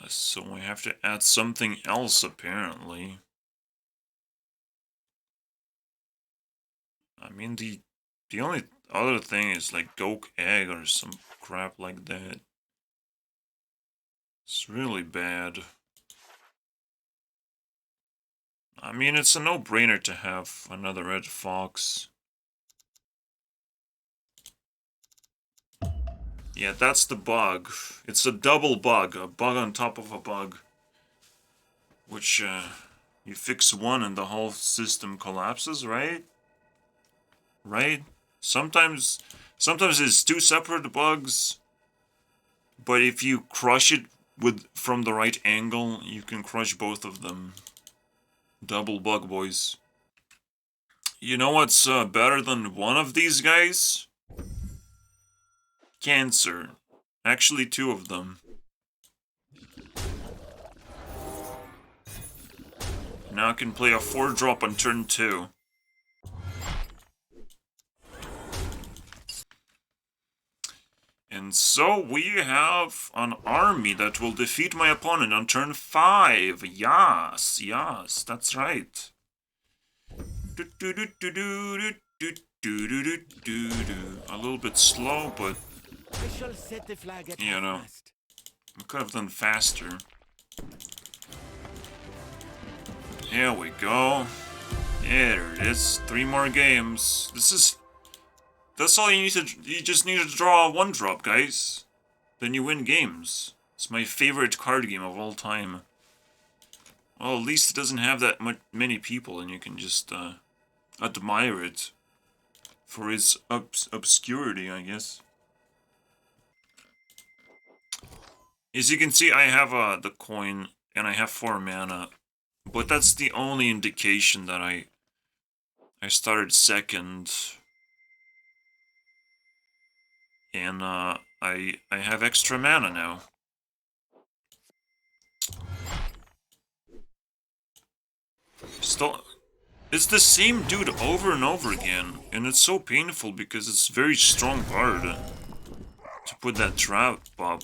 So I have to add something else, apparently. I mean, the only other thing is like Goak Egg or some crap like that. It's really bad. I mean, it's a no-brainer to have another red fox. Yeah, that's the bug. It's a double bug. A bug on top of a bug. Which, you fix one and the whole system collapses, right? Right? Sometimes it's two separate bugs. But if you crush it from the right angle, you can crush both of them. Double bug, boys. You know what's better than one of these guys? Cancer. Actually, two of them. Now I can play a 4-drop on turn 2. And so we have an army that will defeat my opponent on turn 5. Yes, yes, that's right. A little bit slow, but I shall set the flag at you know, half-mast. I could have done faster. Here we go. Yeah, there it is. 3 more games. That's all you need to... You just need to draw a 1-drop, guys. Then you win games. It's my favorite card game of all time. Well, at least it doesn't have that many people, and you can just admire it for its obscurity, I guess. As you can see, I have the coin, and I have 4 mana. But that's the only indication that I started second. And I have extra mana now. Still, it's the same dude over and over again, and it's so painful because it's very strong card to put that trap up.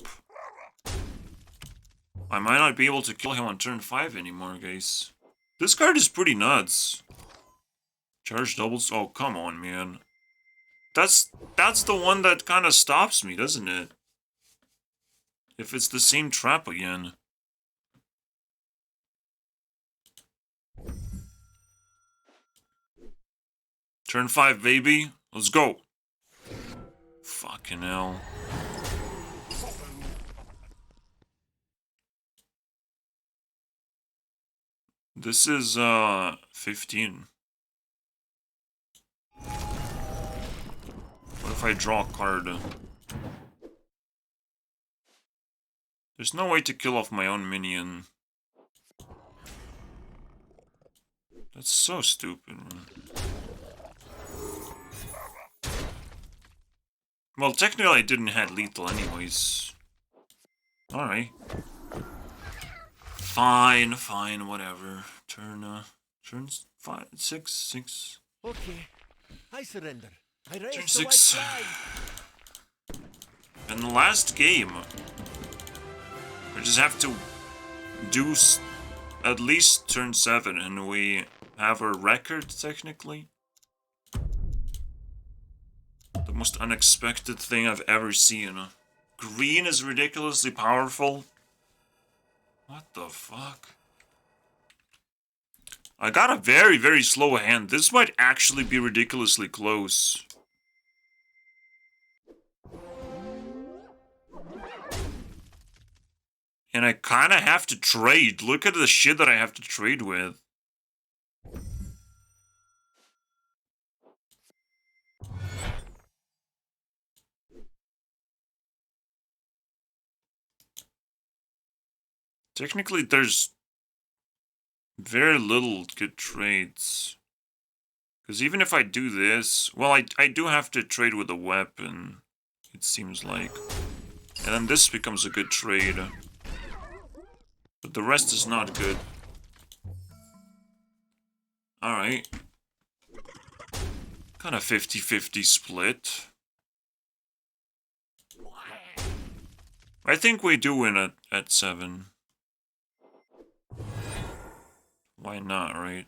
I might not be able to kill him on turn 5 anymore, guys. This card is pretty nuts. Charge doubles? Oh, come on, man. That's the one that kind of stops me, doesn't it? If it's the same trap again. Turn 5, baby. Let's go. Fucking hell. This is, 15. What if I draw a card? There's no way to kill off my own minion. That's so stupid, man. Well, technically I didn't have lethal anyways. Alright. Fine, whatever. Turn 5, 6. Okay, I surrender. I Turn raise the white 6. flag. In the last game, we just have to do at least turn 7 and we have a record, technically. The most unexpected thing I've ever seen. Green is ridiculously powerful. What the fuck? I got a very, very slow hand. This might actually be ridiculously close. And I kind of have to trade. Look at the shit that I have to trade with. Technically, there's very little good trades. Because even if I do this... Well, I do have to trade with a weapon, it seems like. And then this becomes a good trade. But the rest is not good. Alright. Kind of 50-50 split. I think we do win at 7. Why not, right?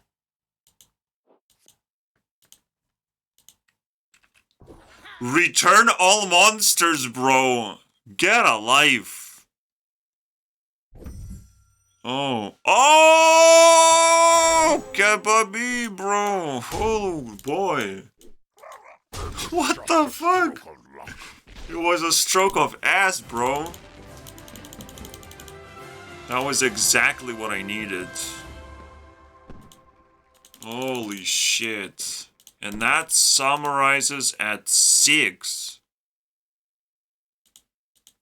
Return all monsters, bro! Get a life! Oh. Oh! Kebabi, bro. Oh, boy. What the fuck? It was a stroke of ass, bro. That was exactly what I needed. Holy shit. And that summarizes at 6.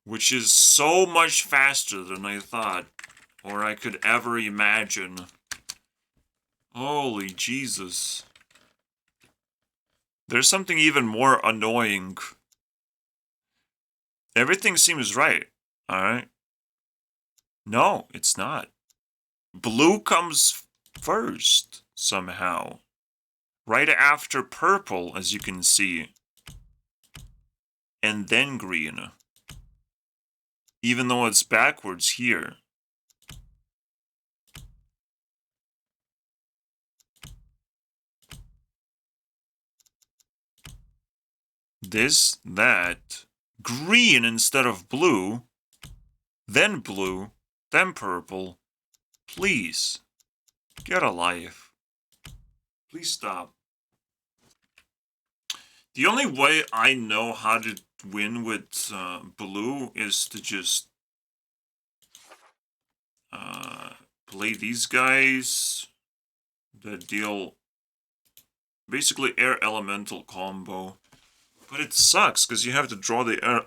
Which is so much faster than I thought. Or I could ever imagine. Holy Jesus. There's something even more annoying. Everything seems right. Alright. No, it's not. Blue comes first, somehow. Right after purple, as you can see. And then green. Even though it's backwards here. This, that, green instead of blue, then purple. Please, get a life. Please stop. The only way I know how to win with blue is to just play these guys that deal basically air elemental combo. But it sucks because you have to draw the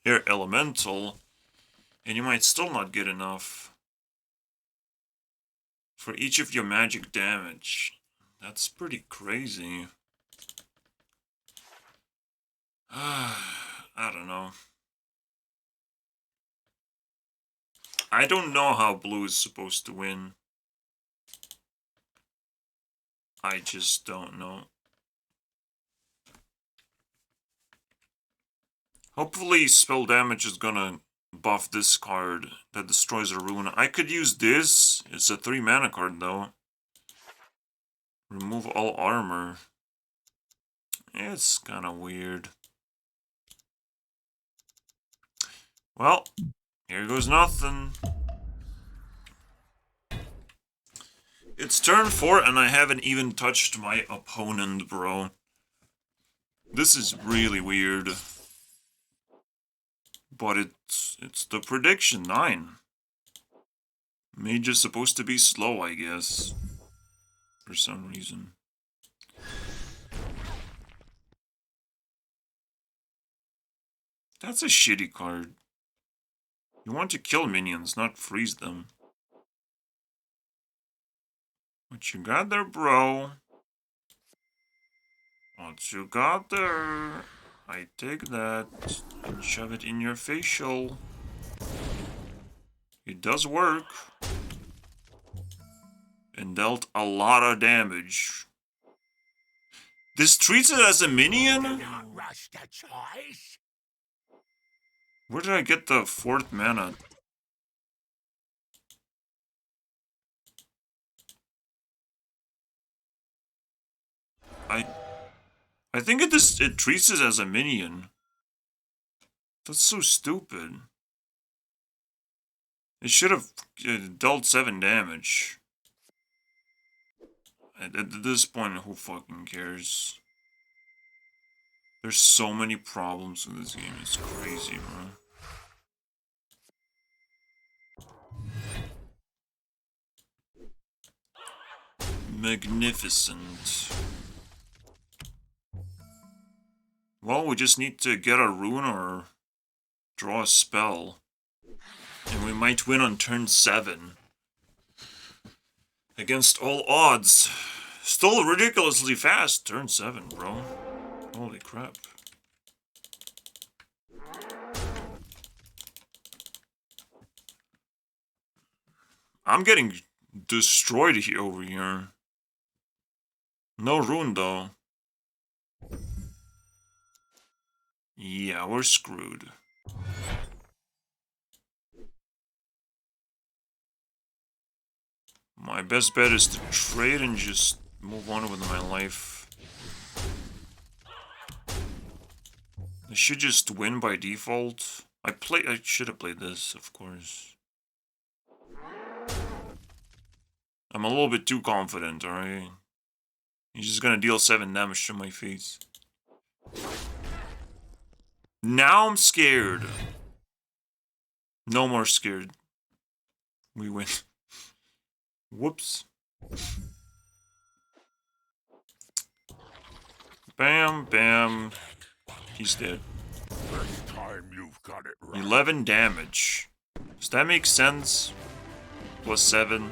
air elemental and you might still not get enough for each of your magic damage. That's pretty crazy. I don't know. I don't know how blue is supposed to win. I just don't know. Hopefully spell damage is gonna buff this card that destroys a rune. I could use this. It's a 3 mana card though. Remove all armor. It's kinda weird. Well, here goes nothing. It's turn 4 and I haven't even touched my opponent, bro. This is really weird. But it's the prediction, 9. Mage is supposed to be slow, I guess. For some reason. That's a shitty card. You want to kill minions, not freeze them. What you got there, bro? What you got there? I take that and shove it in your facial. It does work. And dealt a lot of damage. This treats it as a minion? Where did I get the 4th mana? I think it treats it as a minion. That's so stupid. It should have dealt 7 damage. At this point, who fucking cares? There's so many problems with this game, it's crazy, bro. Magnificent. Well, we just need to get a rune or draw a spell. And we might win on turn 7. Against all odds. Still ridiculously fast, turn 7, bro. Holy crap. I'm getting destroyed here over here. No rune, though. Yeah, we're screwed. My best bet is to trade and just move on with my life. I should just win by default. I should have played this, of course. I'm a little bit too confident, alright? He's just gonna deal 7 damage to my face. Now I'm scared. No more scared. We win. Whoops. Bam, bam. He's dead. First time you've got it right. 11 damage. Does that make sense? Plus 7.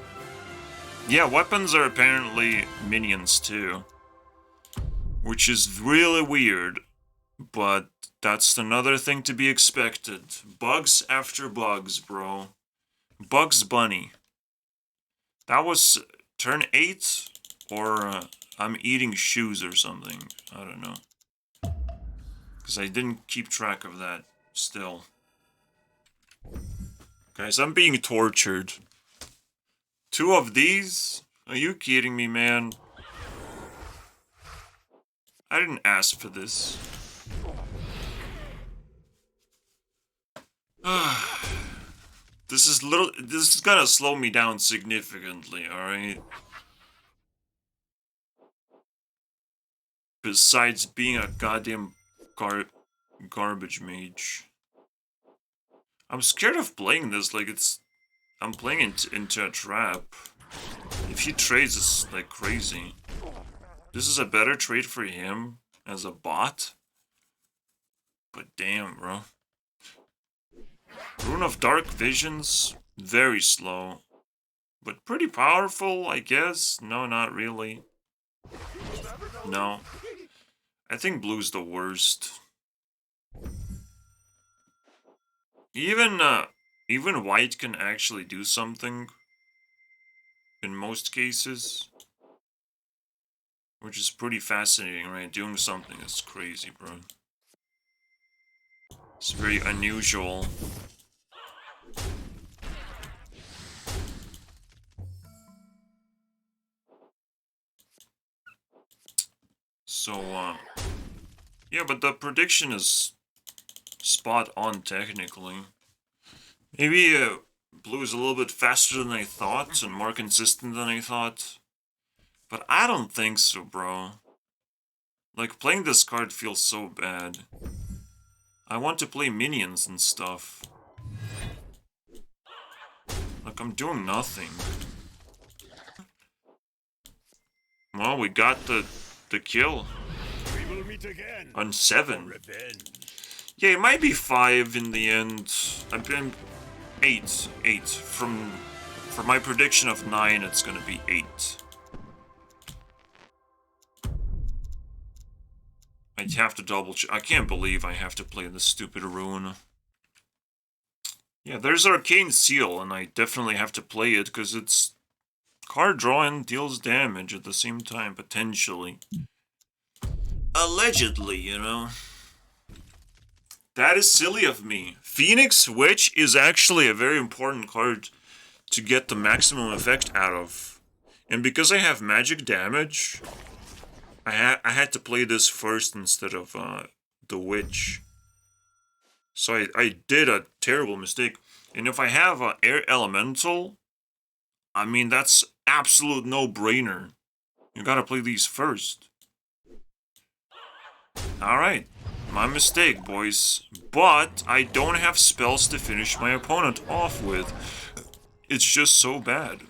Yeah, weapons are apparently minions too. Which is really weird. But that's another thing to be expected. Bugs after bugs, bro. Bugs Bunny. That was turn 8? Or I'm eating shoes or something. I don't know. Because I didn't keep track of that still. Guys, I'm being tortured. 2 of these? Are you kidding me, man? I didn't ask for this. This is gonna slow me down significantly, alright? Besides being a goddamn garbage mage. I'm scared of playing this like I'm playing into a trap. If he trades us like crazy. This is a better trade for him as a bot. But damn, bro. Rune of Dark Visions, very slow. But pretty powerful, I guess. No, not really. No. I think blue's the worst. Even white can actually do something. In most cases. Which is pretty fascinating, right? Doing something is crazy, bro. It's very unusual. So, yeah, but the prediction is spot on, technically. Maybe, blue is a little bit faster than I thought, and more consistent than I thought. But I don't think so, bro. Like, playing this card feels so bad. I want to play minions and stuff. Like, I'm doing nothing. Well, we got the kill. We will meet again. On 7. Revenge. Yeah, it might be 5 in the end. I've been 8. 8. For my prediction of 9, it's gonna be 8. I'd have to double check. I can't believe I have to play this stupid rune. Yeah, there's Arcane Seal, and I definitely have to play it, because it's card drawing deals damage at the same time, potentially. Allegedly, you know. That is silly of me. Phoenix Witch is actually a very important card to get the maximum effect out of. And because I have magic damage, I had to play this first instead of the Witch. So I did a terrible mistake. And if I have an Air Elemental, I mean, that's absolute no-brainer. You gotta play these first. Alright, my mistake, boys. But I don't have spells to finish my opponent off with. It's just so bad.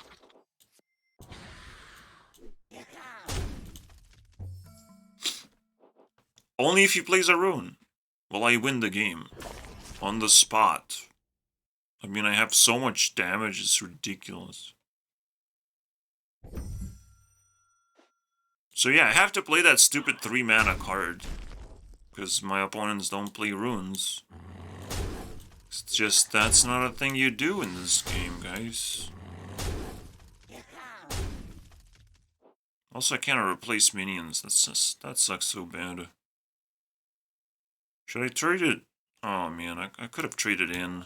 Only if he plays a rune will I win the game. On the spot. I mean, I have so much damage, it's ridiculous. So yeah, I have to play that stupid 3-mana card. Because my opponents don't play runes. It's just, that's not a thing you do in this game, guys. Also, I can't replace minions. That sucks so bad. Should I trade it? Oh man, I could have traded in.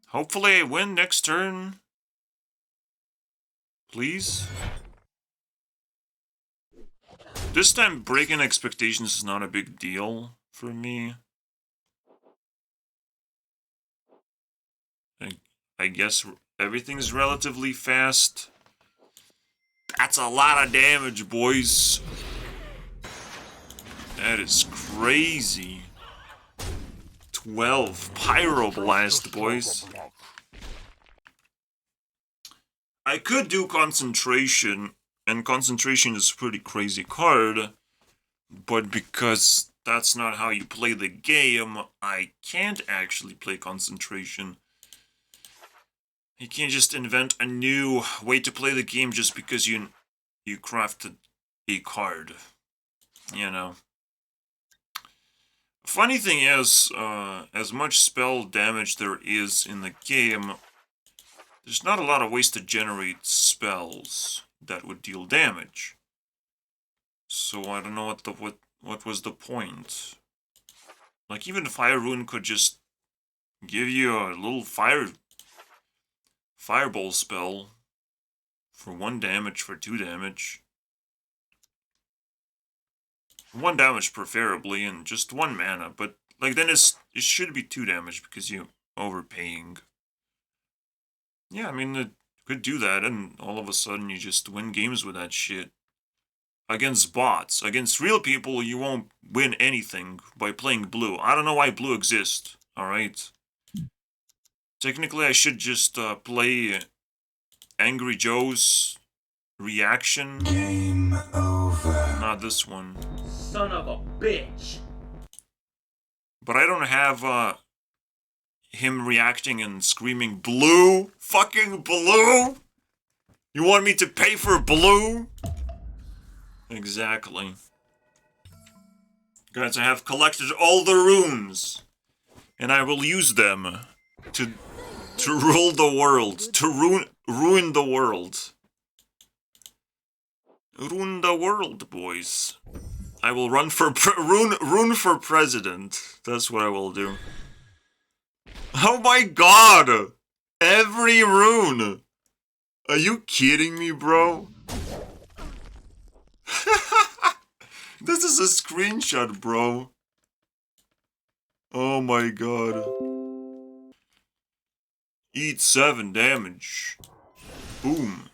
Hopefully I win next turn. Please. This time, breaking expectations is not a big deal for me. I guess Everything's relatively fast. That's a lot of damage, boys. That is crazy. 12 Pyroblast, boys. I could do Concentration, and Concentration is a pretty crazy card, but because that's not how you play the game, I can't actually play Concentration. You can't just invent a new way to play the game just because you crafted a card, you know. Funny thing is, as much spell damage there is in the game, there's not a lot of ways to generate spells that would deal damage. So I don't know what was the point. Like, even Fire Rune could just give you a little fireball spell for 1 damage, for 2 damage. 1 damage preferably, and just 1 mana, but like then it should be 2 damage because you're overpaying. Yeah, I mean, it could do that, and all of a sudden you just win games with that shit. Against bots. Against real people, you won't win anything by playing blue. I don't know why blue exists, alright? Technically, I should just play Angry Joe's reaction. Game over. Not this one. Son of a bitch. But I don't have him reacting and screaming, blue? Fucking blue? You want me to pay for blue? Exactly. Guys, I have collected all the runes, and I will use them to rule the world, to ruin the world. Ruin the world, boys. I will run for rune for president. That's what I will do. Oh my god! Every rune! Are you kidding me, bro? This is a screenshot, bro. Oh my god. Eat 7 damage. Boom.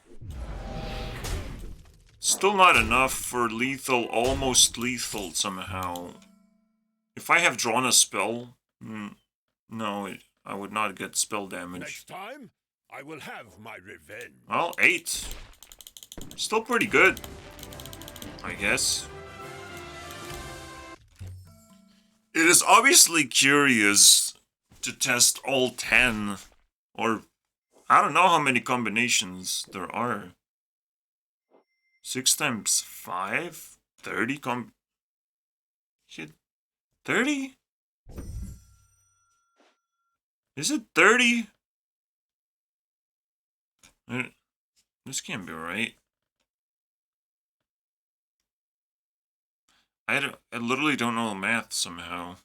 Still not enough for lethal, almost lethal somehow. If I have drawn a spell, no, I would not get spell damage. Next time, I will have my revenge. Well, 8. Still pretty good, I guess. It is obviously curious to test all 10, or I don't know how many combinations there are. 6 times 5? 30 Shit. 30? Is it 30? This can't be right. I literally don't know the math somehow.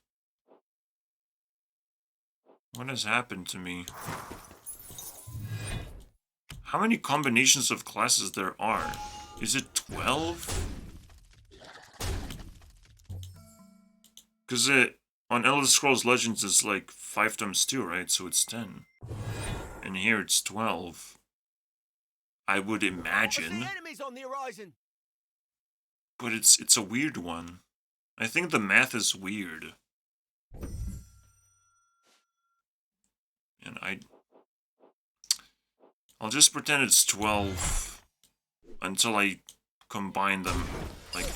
What has happened to me? How many combinations of classes there are? Is it 12? Because on Elder Scrolls Legends it's like 5 times 2, right? So it's 10. And here it's 12. I would imagine. Enemies on the horizon. But it's a weird one. I think the math is weird. And I'll just pretend it's 12 until I combine them. Like,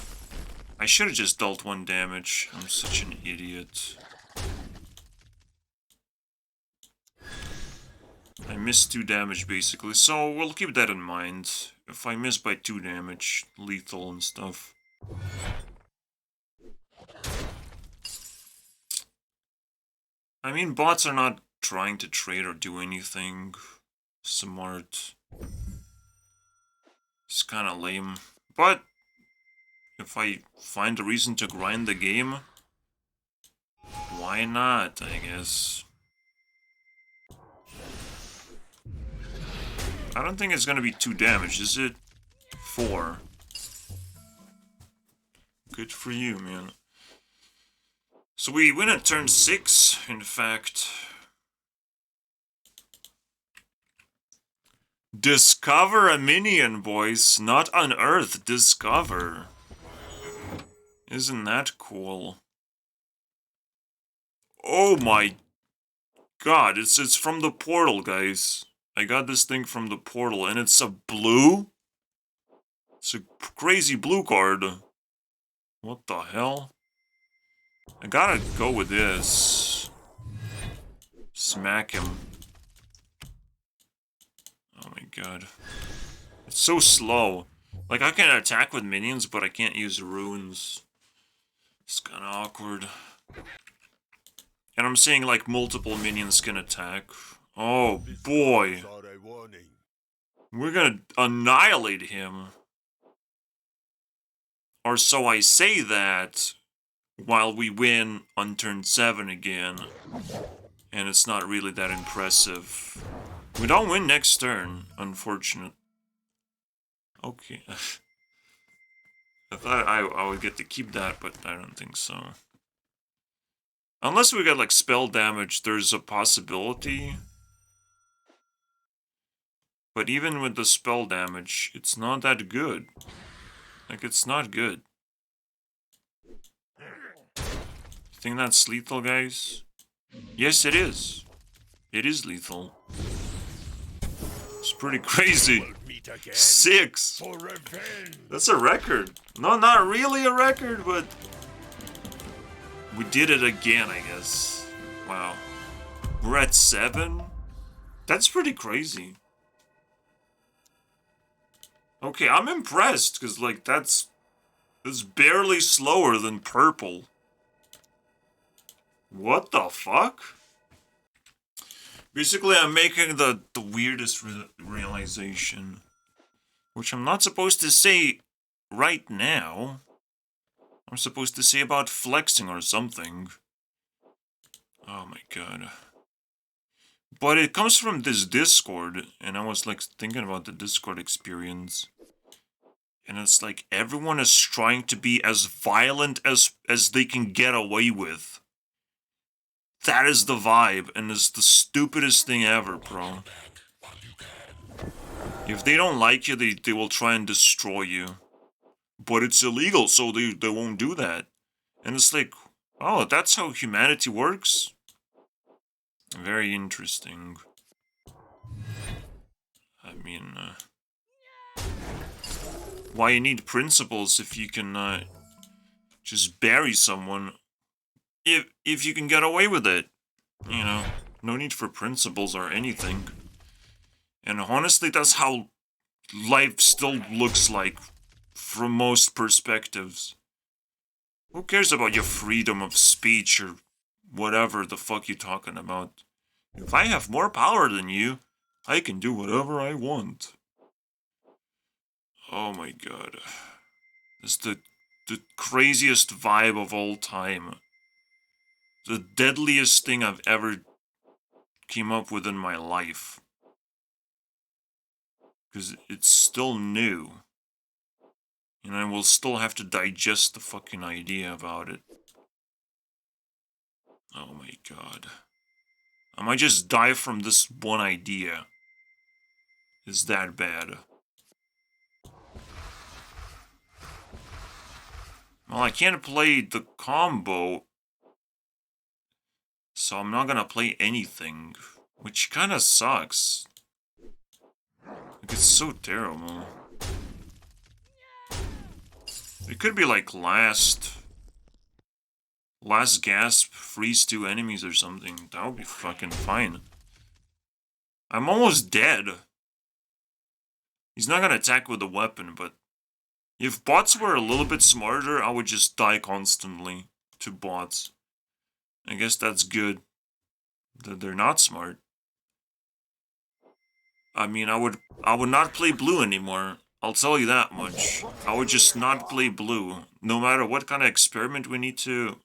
I should have just dealt 1 damage. I'm such an idiot. I missed 2 damage basically, so we'll keep that in mind. If I miss by 2 damage, lethal and stuff. I mean, bots are not trying to trade or do anything smart. It's kinda lame. But if I find a reason to grind the game, why not, I guess. I don't think it's gonna be 2 damage, is it? 4. Good for you, man. So we win at turn 6, in fact. Discover a minion, boys. Not unearth, discover. Isn't that cool? Oh my god, it's from the portal, guys. I got this thing from the portal, and it's a blue? It's a crazy blue card. What the hell? I gotta go with this. Smack him. Oh my god. It's so slow. Like, I can attack with minions, but I can't use runes. It's kinda awkward. And I'm seeing, like, multiple minions can attack. Oh boy. We're gonna annihilate him. Or so I say that, while we win on turn 7 again. And it's not really that impressive. We don't win next turn, unfortunate. Okay. I thought I would get to keep that, but I don't think so. Unless we get, like, spell damage, there's a possibility. But even with the spell damage, it's not that good. Like, it's not good. You think that's lethal, guys? Yes, it is. It is lethal. It's pretty crazy. 6! That's a record. No, not really a record, but... we did it again, I guess. Wow. We're at 7? That's pretty crazy. Okay, I'm impressed, because, like, that's barely slower than purple. What the fuck? Basically, I'm making the weirdest realization. Which I'm not supposed to say right now. I'm supposed to say about flexing or something. Oh my god. But it comes from this Discord, and I was like thinking about the Discord experience. And it's like everyone is trying to be as violent as they can get away with. That is the vibe, and it's the stupidest thing ever, bro. If they don't like you, they will try and destroy you. But it's illegal, so they won't do that. And it's like, oh, that's how humanity works? Very interesting. I mean, why you need principles if you can, just bury someone? If you can get away with it, you know, no need for principles or anything. And honestly, that's how life still looks like from most perspectives. Who cares about your freedom of speech or whatever the fuck you're talking about? If I have more power than you, I can do whatever I want. Oh my god. It's the craziest vibe of all time. The deadliest thing I've ever came up with in my life. Because it's still new. And I will still have to digest the fucking idea about it. Oh my god. I might just die from this one idea. It's that bad. Well, I can't play the combo, so I'm not gonna play anything, which kinda sucks. Like, it's so terrible. It could be like last gasp, freeze 2 enemies or something. That would be fucking fine. I'm almost dead. He's not gonna attack with a weapon, but if bots were a little bit smarter, I would just die constantly to bots. I guess that's good that they're not smart. I mean, I would not play blue anymore. I'll tell you that much. I would just not play blue. No matter what kind of experiment we need to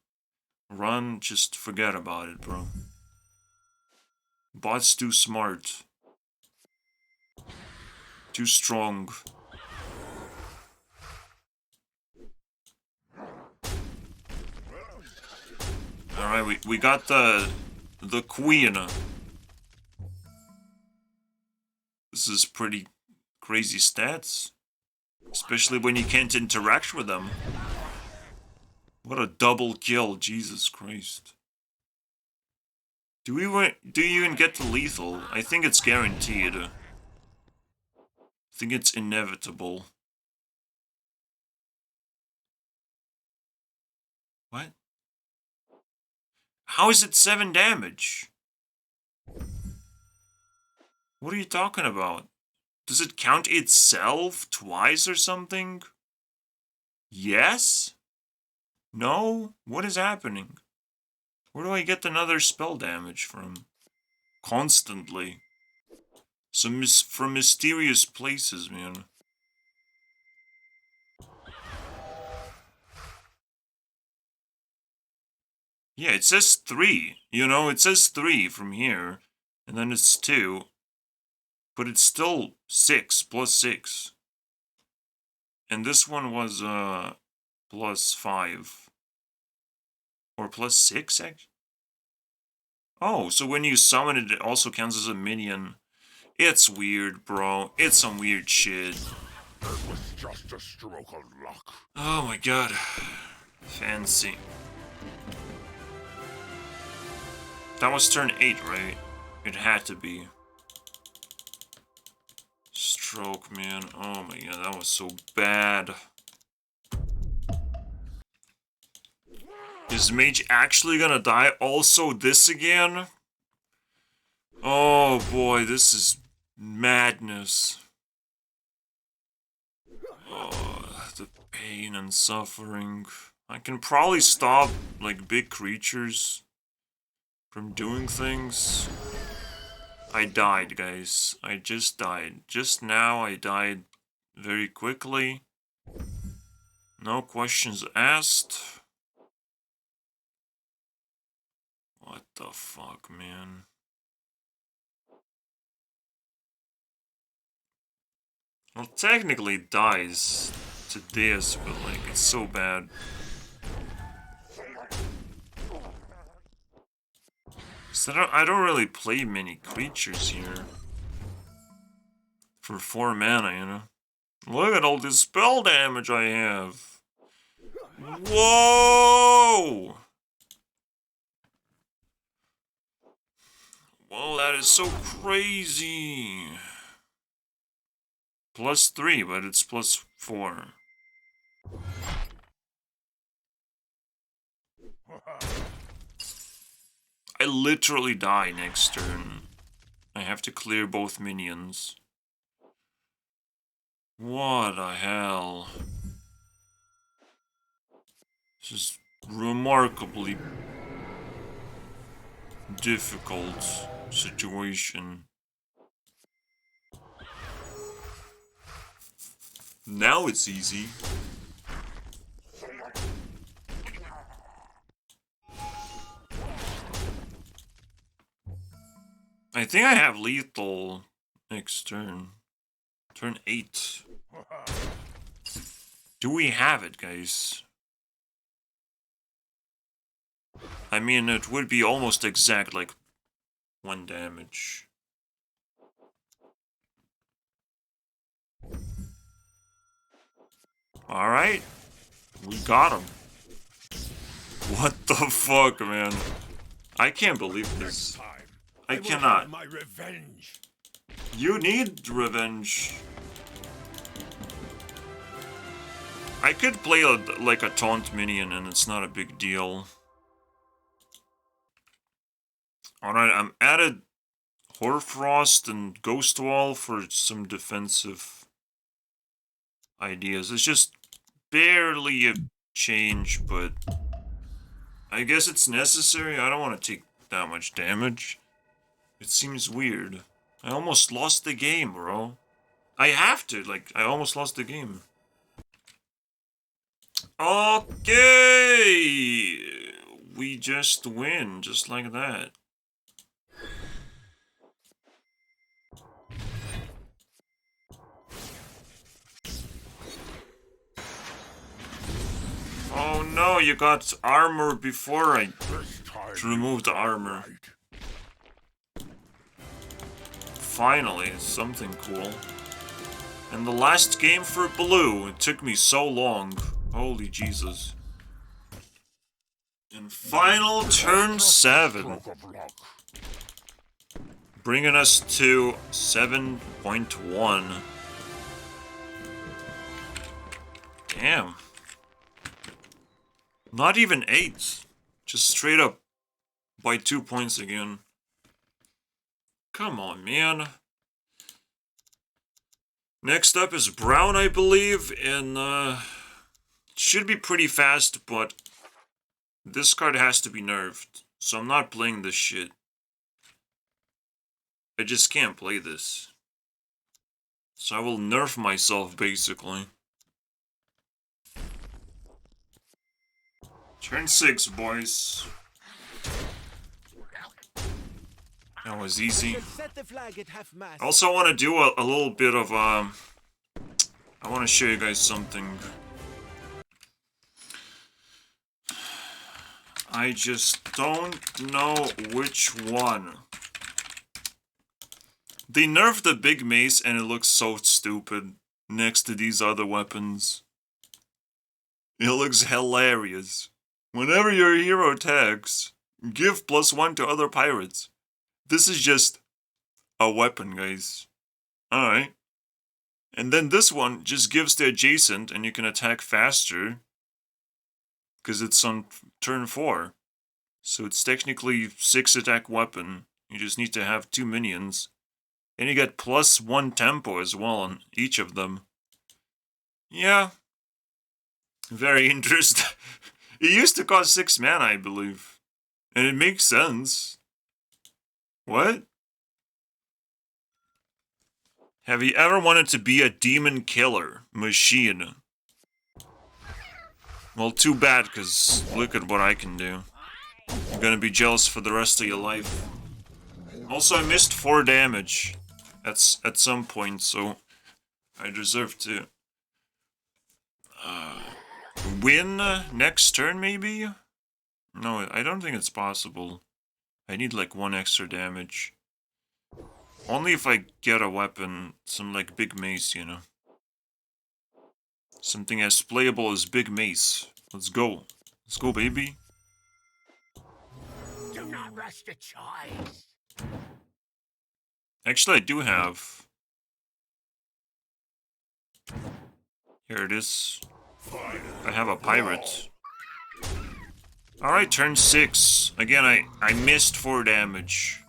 run, just forget about it, bro. Bot's too smart. Too strong. Alright, we got the queen. This is pretty crazy stats. Especially when you can't interact with them. What a double kill, Jesus Christ. Do you even get to lethal? I think it's guaranteed. I think it's inevitable. What? How is it 7 damage? What are you talking about? Does it count itself twice or something? Yes? No? What is happening? Where do I get another spell damage from? Constantly. From mysterious places, man. Yeah, it says 3. You know, it says 3 from here. And then it's 2. But it's still 6 plus 6. And this one was, plus 5. Or plus 6, actually? Oh, so when you summon it, it also counts as a minion. It's weird, bro. It's some weird shit. It was just a stroke of luck. Oh my god. Fancy. That was turn 8, right? It had to be. Stroke, man. Oh my god, that was so bad. Is Mage actually gonna die? Also this again? Oh boy, this is madness. Oh, the pain and suffering. I can probably stop, like, big creatures from doing things. I died, guys. I just died. Just now I died very quickly. No questions asked. What the fuck, man? Well, technically it dies to this, but like, it's so bad. So I don't really play many creatures here. For 4 mana, you know? Look at all this spell damage I have! Whoa! Whoa, that is so crazy! Plus 3, but it's plus 4. I literally die next turn. I have to clear both minions. What the hell? This is remarkably difficult situation. Now it's easy. I think I have lethal next turn. Turn 8. Do we have it, guys? I mean, it would be almost exact, like 1 damage. Alright. We got him. What the fuck, man? I can't believe this. I cannot. My revenge. You need revenge. I could play like a taunt minion and it's not a big deal. Alright, I'm added Hoarfrost and Ghost Wall for some defensive ideas. It's just barely a change, but I guess it's necessary. I don't want to take that much damage. It seems weird. I almost lost the game, bro. I have to, like, I almost lost the game. Okay! We just win, just like that. Oh no, you got armor before I removed the armor. Finally, something cool. And the last game for blue. It took me so long. Holy Jesus. And final turn 7. Stroke of luck. Bringing us to 7.1. Damn. Not even 8. Just straight up by 2 points again. Come on, man. Next up is brown, I believe, and should be pretty fast, but this card has to be nerfed, so I'm not playing this shit. I just can't play this. So I will nerf myself, basically. Turn 6, boys. That was easy. Set the flag at half mast. Also, I want to do a little bit of, I want to show you guys something. I just don't know which one. They nerfed the big mace and it looks so stupid next to these other weapons. It looks hilarious. Whenever your hero attacks, give +1 to other pirates. This is just a weapon, guys. Alright. And then this one just gives the adjacent and you can attack faster. Because it's on turn 4. So it's technically 6 attack weapon. You just need to have 2 minions. And you get +1 tempo as well on each of them. Yeah. Very interesting. It used to cost 6 mana, I believe. And it makes sense. What? Have you ever wanted to be a demon killer machine? Well, too bad, because look at what I can do. You're gonna be jealous for the rest of your life. Also, I missed 4 damage at some point, so I deserve to win next turn, maybe? No, I don't think it's possible. I need like 1 extra damage. Only if I get a weapon, some like big mace, you know. Something as playable as big mace. Let's go. Let's go, baby. Do not rush the choice. Actually, I do have. Here it is. I have a pirate. Alright, turn 6. Again, I missed 4 damage.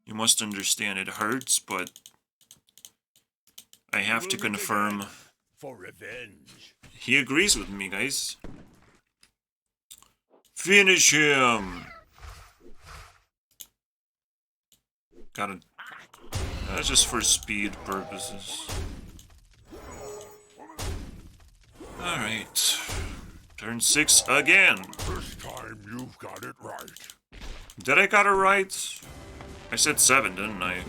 You must understand, it hurts, but I have to confirm. For revenge. He agrees with me, guys. Finish him! Gotta... That's just for speed purposes. Alright. Turn 6 again. This time you've got it right. Did I got it right? I said 7, didn't I?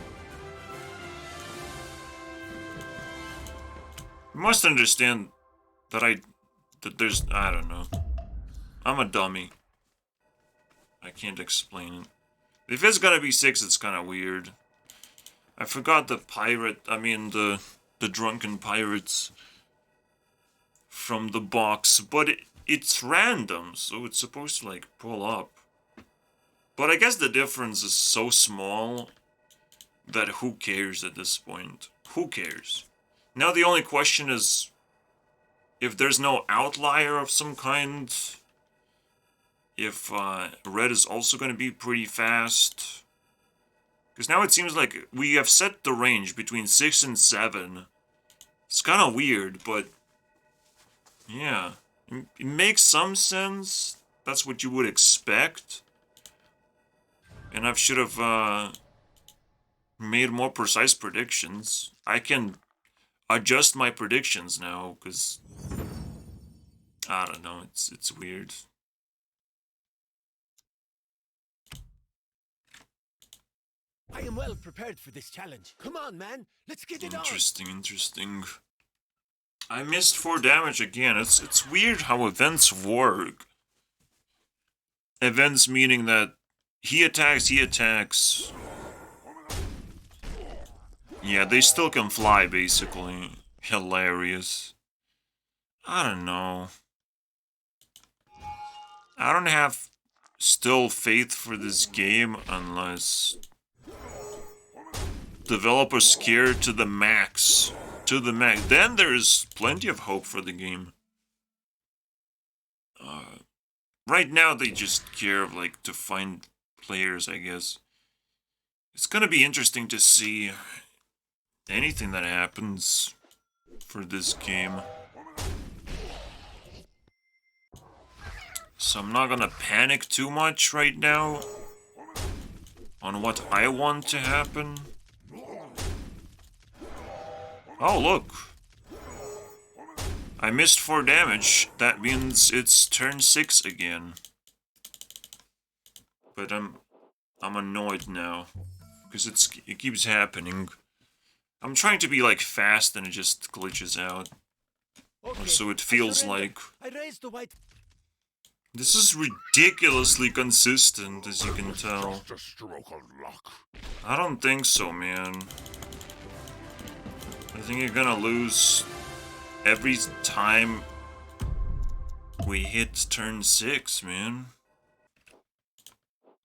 You must understand that there's... I don't know. I'm a dummy. I can't explain it. If it's gonna be 6, it's kinda weird. I forgot the pirate... I mean, the drunken pirates from the box, but it's random, so it's supposed to, like, pull up. But I guess the difference is so small that who cares at this point? Who cares? Now the only question is if there's no outlier of some kind, if red is also going to be pretty fast. Because now it seems like we have set the range between 6 and 7. It's kind of weird, but yeah, it makes some sense. That's what you would expect. And I should have made more precise predictions. I can adjust my predictions now, because I don't know, it's weird. I am well prepared for this challenge. Come on, man. Let's get it on. Interesting. I missed 4 damage again. It's weird how events work. Events meaning that he attacks. Yeah, they still can fly, basically. Hilarious. I don't know. I don't have still faith for this game unless developers scared to the max. To the max. Then there's plenty of hope for the game. Right now they just care of like to find players, I guess. It's gonna be interesting to see anything that happens for this game. So I'm not gonna panic too much right now on what I want to happen. Oh, look. I missed 4 damage. That means it's turn 6 again. But I'm annoyed now. Because it keeps happening. I'm trying to be like fast and it just glitches out. Okay, Or so it I feels surrender. like. I raised the white. This is ridiculously consistent, as you can tell. Just a stroke of luck. I don't think so, man. I think you're gonna lose every time we hit turn 6, man.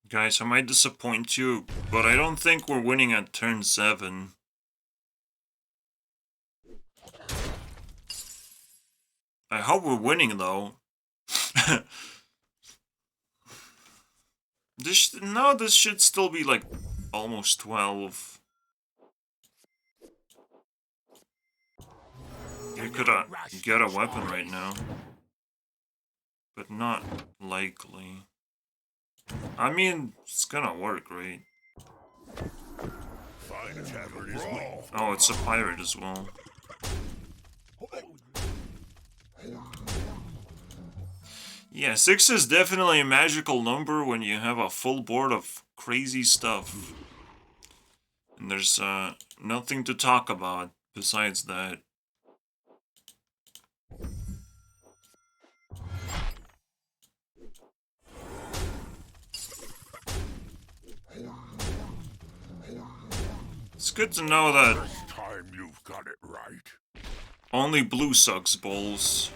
Guys, I might disappoint you, but I don't think we're winning at turn 7. I hope we're winning, though. This should still be like almost 12. You could get a weapon right now. But not likely. I mean, it's gonna work, right? Find a tavern is waiting. Oh, it's a pirate as well. Yeah, 6 is definitely a magical number when you have a full board of crazy stuff. And there's nothing to talk about besides that. It's good to know that This time you've got it right. only blue sucks balls.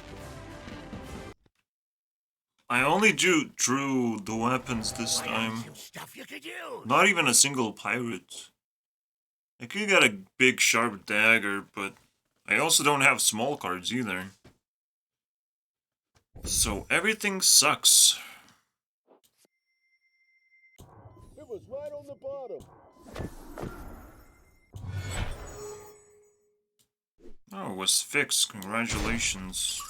I only drew the weapons this time. Some stuff you could use. Not even a single pirate. I could get a big sharp dagger, but I also don't have small cards either. So everything sucks. It was right on the bottom. Oh, it was fixed. Congratulations.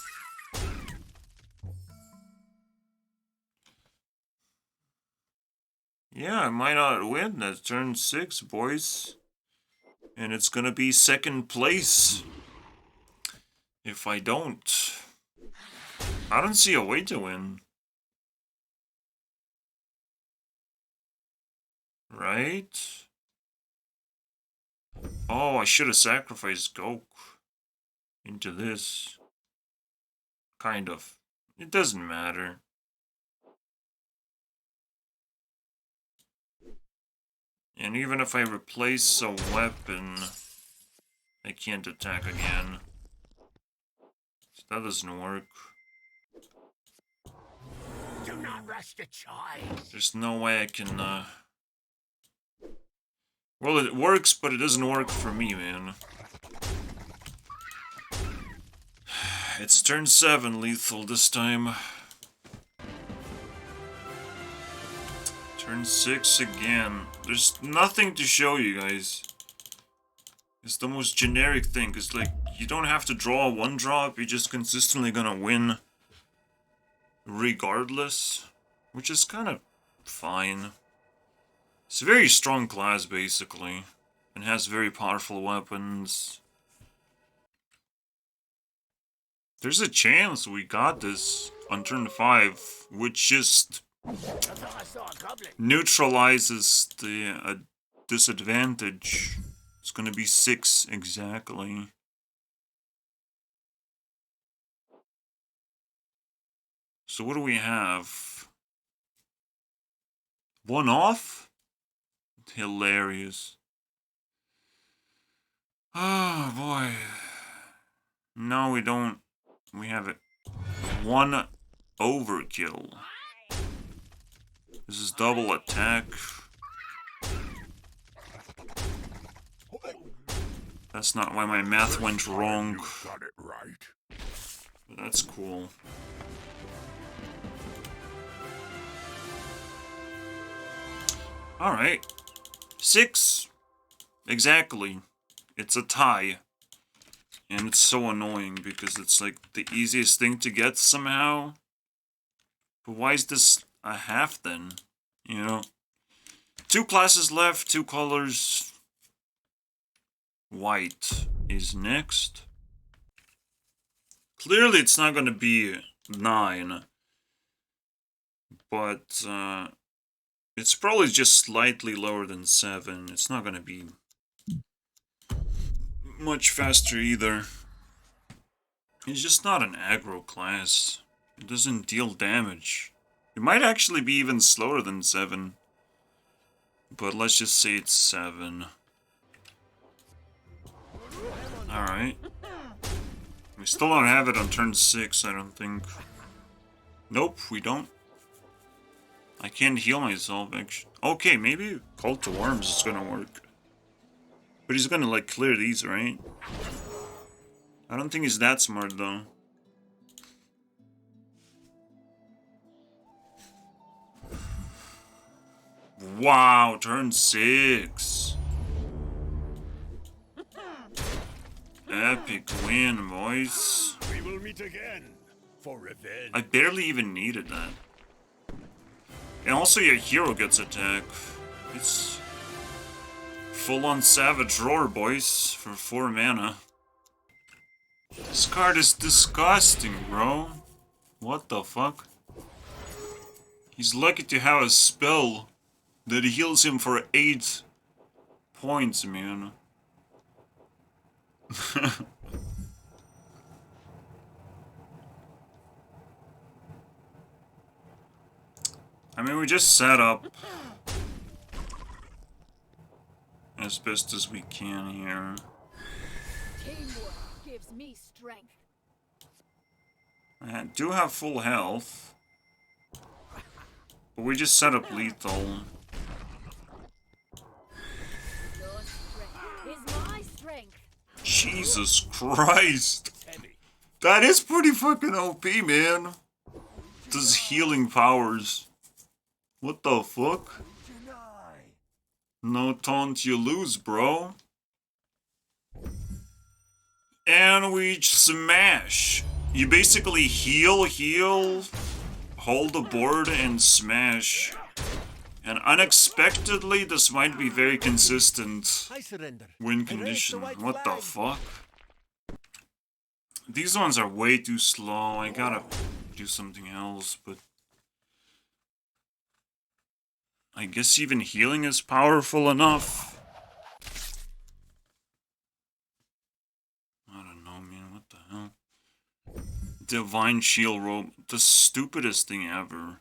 Yeah, I might not win. That's turn 6, boys. And it's gonna be second place. If I don't. I don't see a way to win. Right? Oh, I should have sacrificed Gok into this. Kind of. It doesn't matter. And even if I replace a weapon, I can't attack again. So that doesn't work. Do not rush the choice. There's no way I can, Well, it works, but it doesn't work for me, man. It's turn 7 lethal this time. Turn 6 again. There's nothing to show you guys. It's the most generic thing. It's like, you don't have to draw a 1-drop. You're just consistently gonna win. Regardless. Which is kind of fine. It's a very strong class, basically. And has very powerful weapons. There's a chance we got this on turn 5, which just I thought I saw a goblin. neutralizes the disadvantage. It's gonna be 6 exactly. So what do we have? 1 off? Hilarious. Oh boy. No, we don't. We have it. One overkill. This is double attack. That's not why my math went wrong. You got it right. But that's cool. Alright. 6. Exactly. It's a tie. And it's so annoying because it's like the easiest thing to get somehow. But why is this a half then? You know? 2 classes left, 2 colors. White is next. Clearly it's not gonna be 9. But, it's probably just slightly lower than 7. It's not gonna be much faster either. It's just not an aggro class. It doesn't deal damage. It might actually be even slower than 7. But let's just say it's 7. Alright. We still don't have it on turn 6, I don't think. Nope, we don't. I can't heal myself, actually. Okay, maybe Call to Arms is gonna work. But he's gonna, like, clear these, right? I don't think he's that smart, though. Wow, turn 6. Epic win, boys. We will meet again for revenge. I barely even needed that. And also your hero gets attack. It's full-on Savage Roar, boys, for 4 mana. This card is disgusting, bro. What the fuck? He's lucky to have a spell that heals him for 8 points, man. I mean, we just set up as best as we can here. Teamwork gives me strength. I do have full health, but we just set up lethal. Your strength is my strength. Jesus Christ! That is pretty fucking OP, man. Does healing powers. What the fuck? No taunt, you lose, bro. And we smash. You basically heal, hold the board, and smash. And unexpectedly, this might be very consistent I surrender. win I raise the condition. white What the flag. fuck? These ones are way too slow. I gotta do something else, but I guess even healing is powerful enough. I don't know, man. What the hell? Divine Shield Robe. The stupidest thing ever.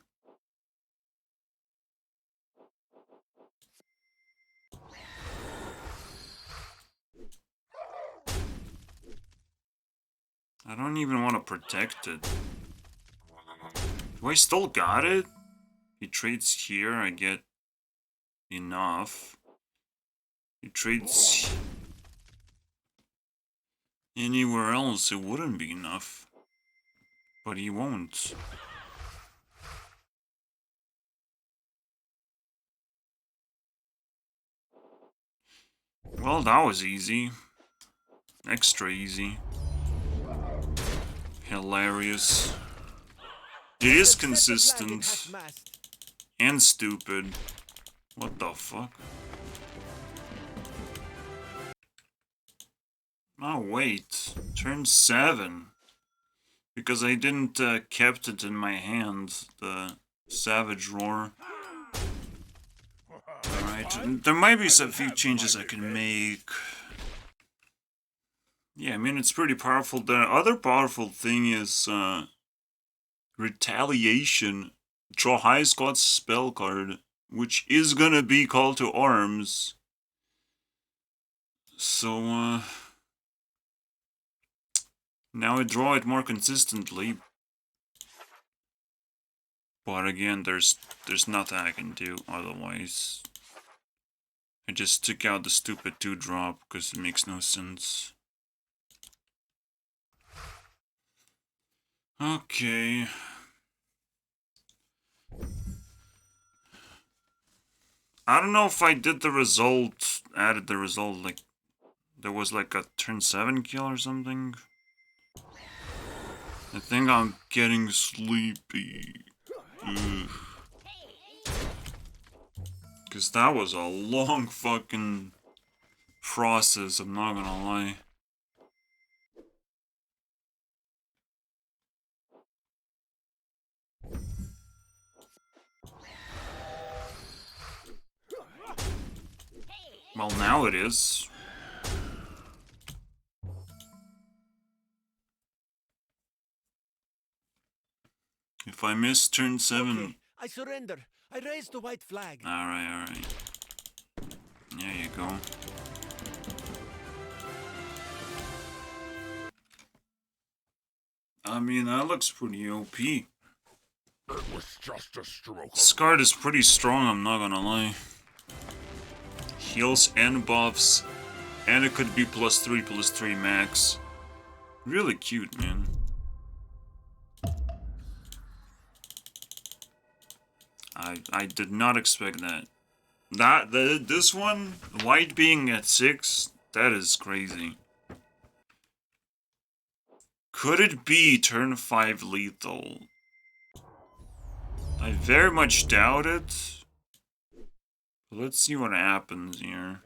I don't even want to protect it. Do I still got it? He trades here, I get enough. He trades anywhere else, it wouldn't be enough. But he won't. Well, that was easy. Extra easy. Hilarious. It is consistent. And stupid. What the fuck? Oh wait, turn 7. Because I didn't kept it in my hand, the Savage Roar. Alright, there might be some few changes I can make. Yeah, I mean, it's pretty powerful. The other powerful thing is Retaliation. Draw highest god spell card, which is gonna be Call to Arms. So, Now I draw it more consistently. But again, there's nothing I can do otherwise. I just took out the stupid 2-drop because it makes no sense. Okay. I don't know if I did the result, added the result, like, there was like a turn 7 kill or something. I think I'm getting sleepy. Because that was a long fucking process, I'm not gonna lie. Well, now it is. If I miss turn 7... Okay, I surrender. I raise the white flag. Alright. There you go. I mean, that looks pretty OP. It was just a stroke This card is pretty strong, I'm not gonna lie. Heals and buffs, and it could be +3/+3 max. Really cute, man. I did not expect that. This one, white being at 6, that is crazy. Could it be turn 5 lethal? I very much doubt it. Let's see what happens here.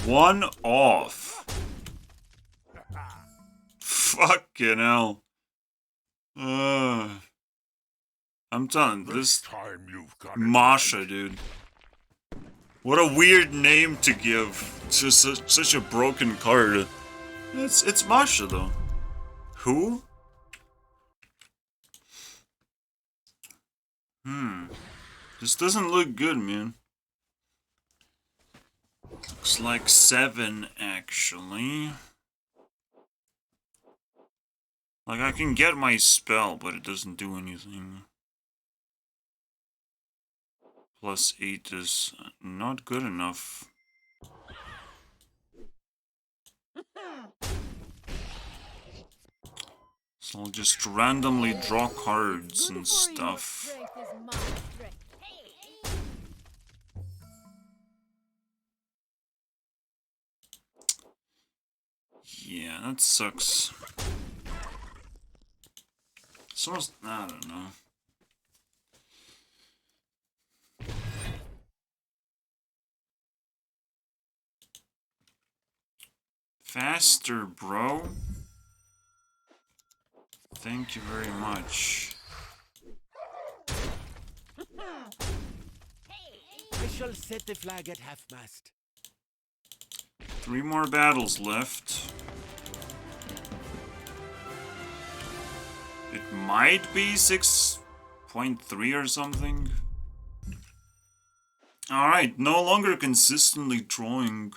One off. Fucking hell. I'm telling you, this time you've got it. Masha, dude. What a weird name to give to such a broken card. It's Masha though. Who? This doesn't look good, man. Looks like 7, actually. Like, I can get my spell, but it doesn't do anything. +8 is not good enough. So I'll just randomly draw cards and stuff. Strength is my strength. Yeah, that sucks. It's almost, I don't know. Faster, bro. Thank you very much. I shall set the flag at half-mast. 3 more battles left. It might be 6.3 or something. Alright, no longer consistently drawing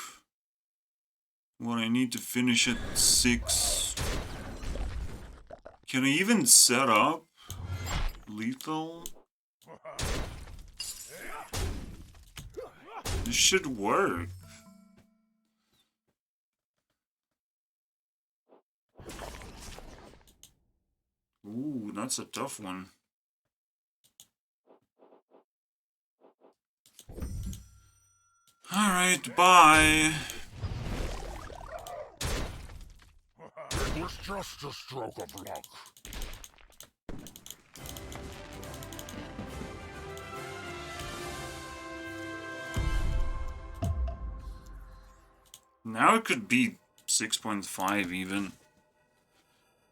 what I need to finish at 6. Can I even set up lethal? This should work. Ooh, that's a tough one. Alright, bye. It was just a stroke of luck. Now it could be 6.5 even.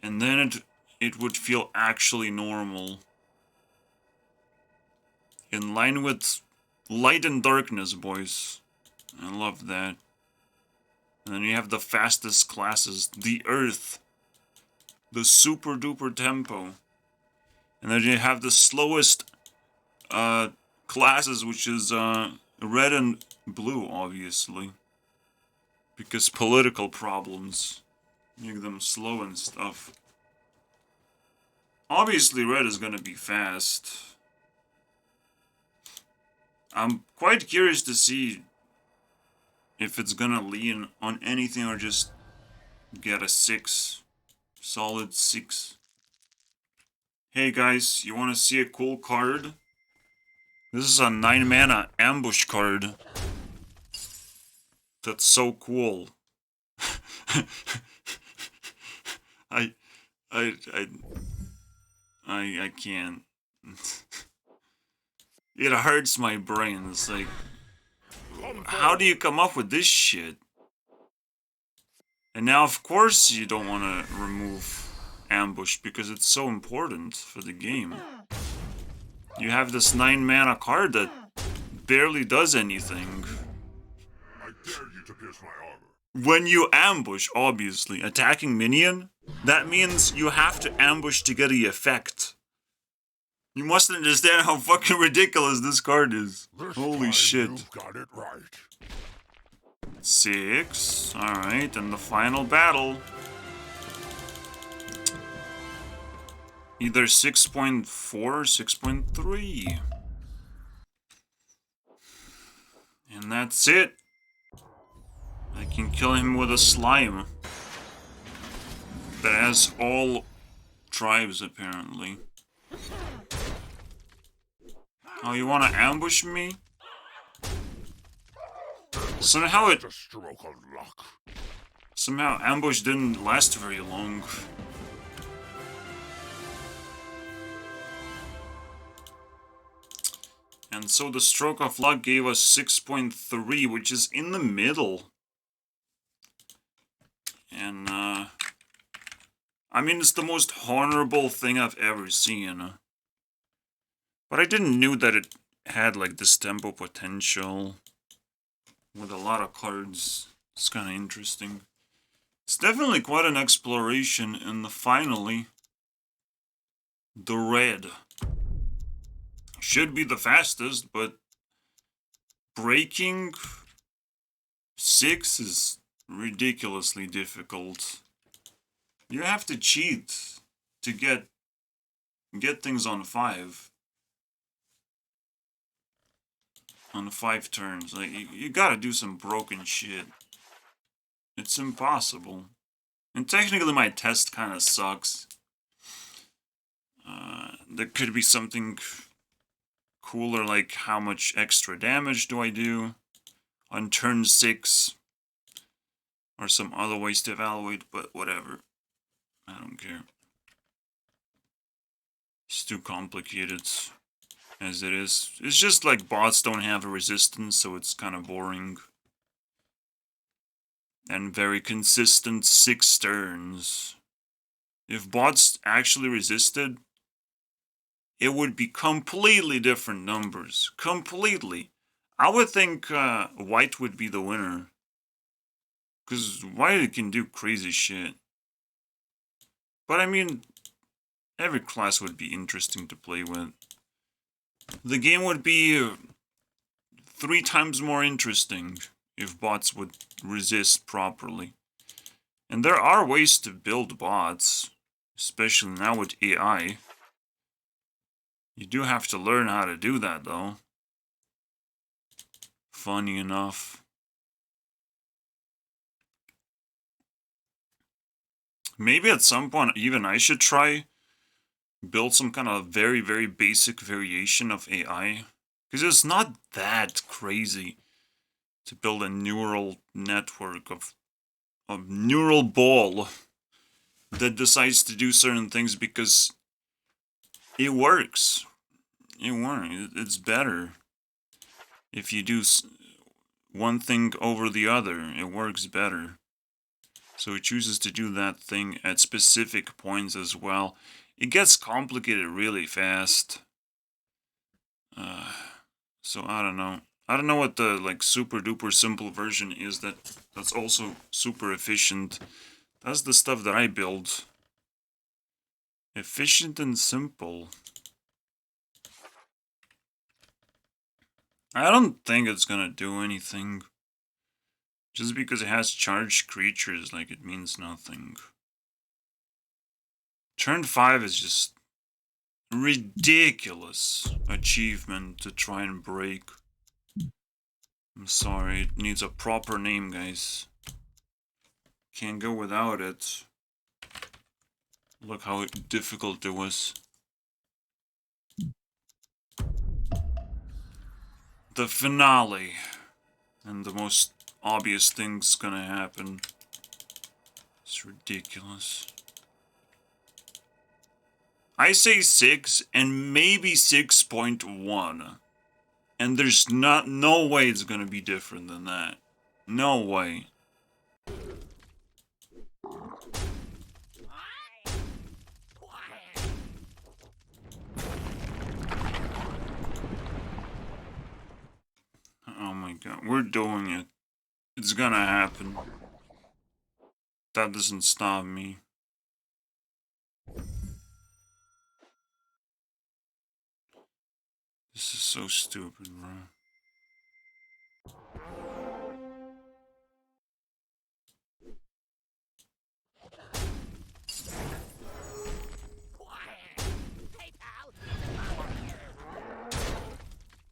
And then it would feel actually normal. In line with light and darkness, boys. I love that. And then you have the fastest classes, the Earth. The super duper tempo. And then you have the slowest classes, which is red and blue, obviously, because political problems make them slow and stuff. Obviously, red is gonna be fast. I'm quite curious to see if it's gonna lean on anything or just get a 6. Solid 6. Hey guys, you wanna see a cool card? This is a 9 mana ambush card. That's so cool. I can't. It hurts my brain. It's like, how do you come up with this shit? And now, of course, you don't want to remove ambush because it's so important for the game. You have this 9 mana card that barely does anything. I dare you to pierce my armor. When you ambush, obviously, attacking minion, that means you have to ambush to get the effect. You must understand how fucking ridiculous this card is. This Holy time shit. You've got it right. 6. Alright, and the final battle. Either 6.4 or 6.3. And that's it. I can kill him with a slime. That has all tribes, apparently. Oh, you wanna ambush me? Somehow It's a stroke of luck. Somehow ambush didn't last very long. And so the stroke of luck gave us 6.3, which is in the middle. And, I mean, it's the most honorable thing I've ever seen. But I didn't know that it had, like, this tempo potential with a lot of cards. It's kind of interesting. It's definitely quite an exploration, and finally, the red. Should be the fastest, but breaking 6 is ridiculously difficult. You have to cheat to get things on 5. On 5 turns. Like, you gotta do some broken shit. It's impossible. And technically my test kind of sucks. There could be something cooler, like how much extra damage do I do on turn 6? Or some other ways to evaluate, but whatever. I don't care. It's too complicated as it is. It's just like bots don't have a resistance, so it's kind of boring. And very consistent 6 turns. If bots actually resisted, it would be completely different numbers. Completely. I would think white would be the winner. Because white can do crazy shit. But I mean, every class would be interesting to play with. The game would be 3 times more interesting if bots would resist properly. And there are ways to build bots, especially now with AI. You do have to learn how to do that, though. Funny enough. Maybe at some point even I should try build some kind of very, very basic variation of AI. Because it's not that crazy to build a neural network of neural ball that decides to do certain things because it works. It works. It's better if you do one thing over the other. It works better. So it chooses to do that thing at specific points as well. It gets complicated really fast. So I don't know. I don't know what the like super duper simple version is that's also super efficient. That's the stuff that I build. Efficient and simple. I don't think it's gonna do anything. Just because it has charged creatures, like, it means nothing. Turn 5 is just ridiculous achievement to try and break. I'm sorry, it needs a proper name, guys. Can't go without it. Look how difficult it was. The finale. And the most obvious thing's gonna happen. It's ridiculous. I say 6 and maybe 6.1. And there's no way it's gonna be different than that. No way. Oh my god, we're doing it. It's gonna happen. That doesn't stop me. This is so stupid, bro.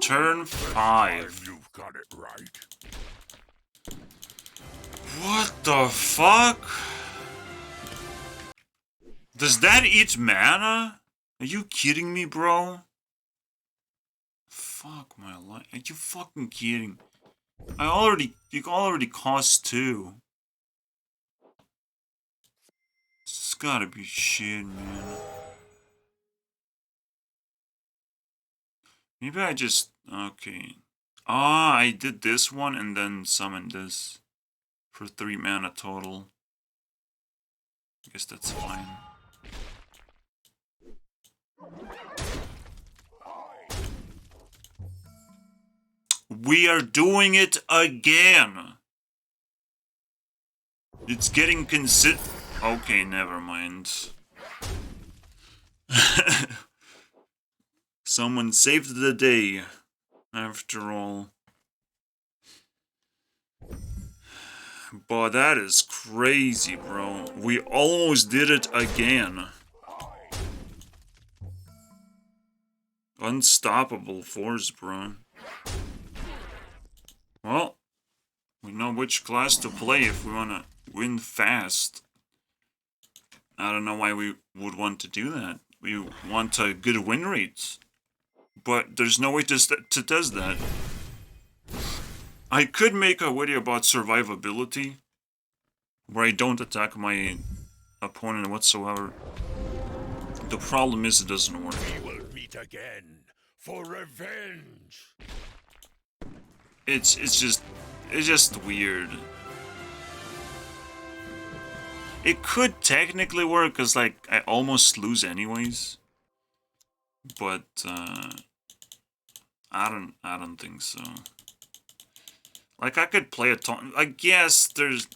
Turn 5. You've got it right. What the fuck? Does that eat mana? Are you kidding me, bro? Fuck my life. Are you fucking kidding? You already cost 2. It's gotta be shit, man. Maybe I just... Okay. Ah, I did this one and then summoned this. For 3 mana total. I guess that's fine. We are doing it again! It's getting Okay, never mind. Someone saved the day, after all. But that is crazy, bro. We almost did it again. Unstoppable force, bro. Well, we know which class to play if we want to win fast. I don't know why we would want to do that. We want a good win rate. But there's no way to test that. I could make a video about survivability, where I don't attack my opponent whatsoever. The problem is it doesn't work. We will meet again for revenge. It's just weird. It could technically work, cause like I almost lose anyways. But I don't think so. Like, I could play a taunt. I guess there's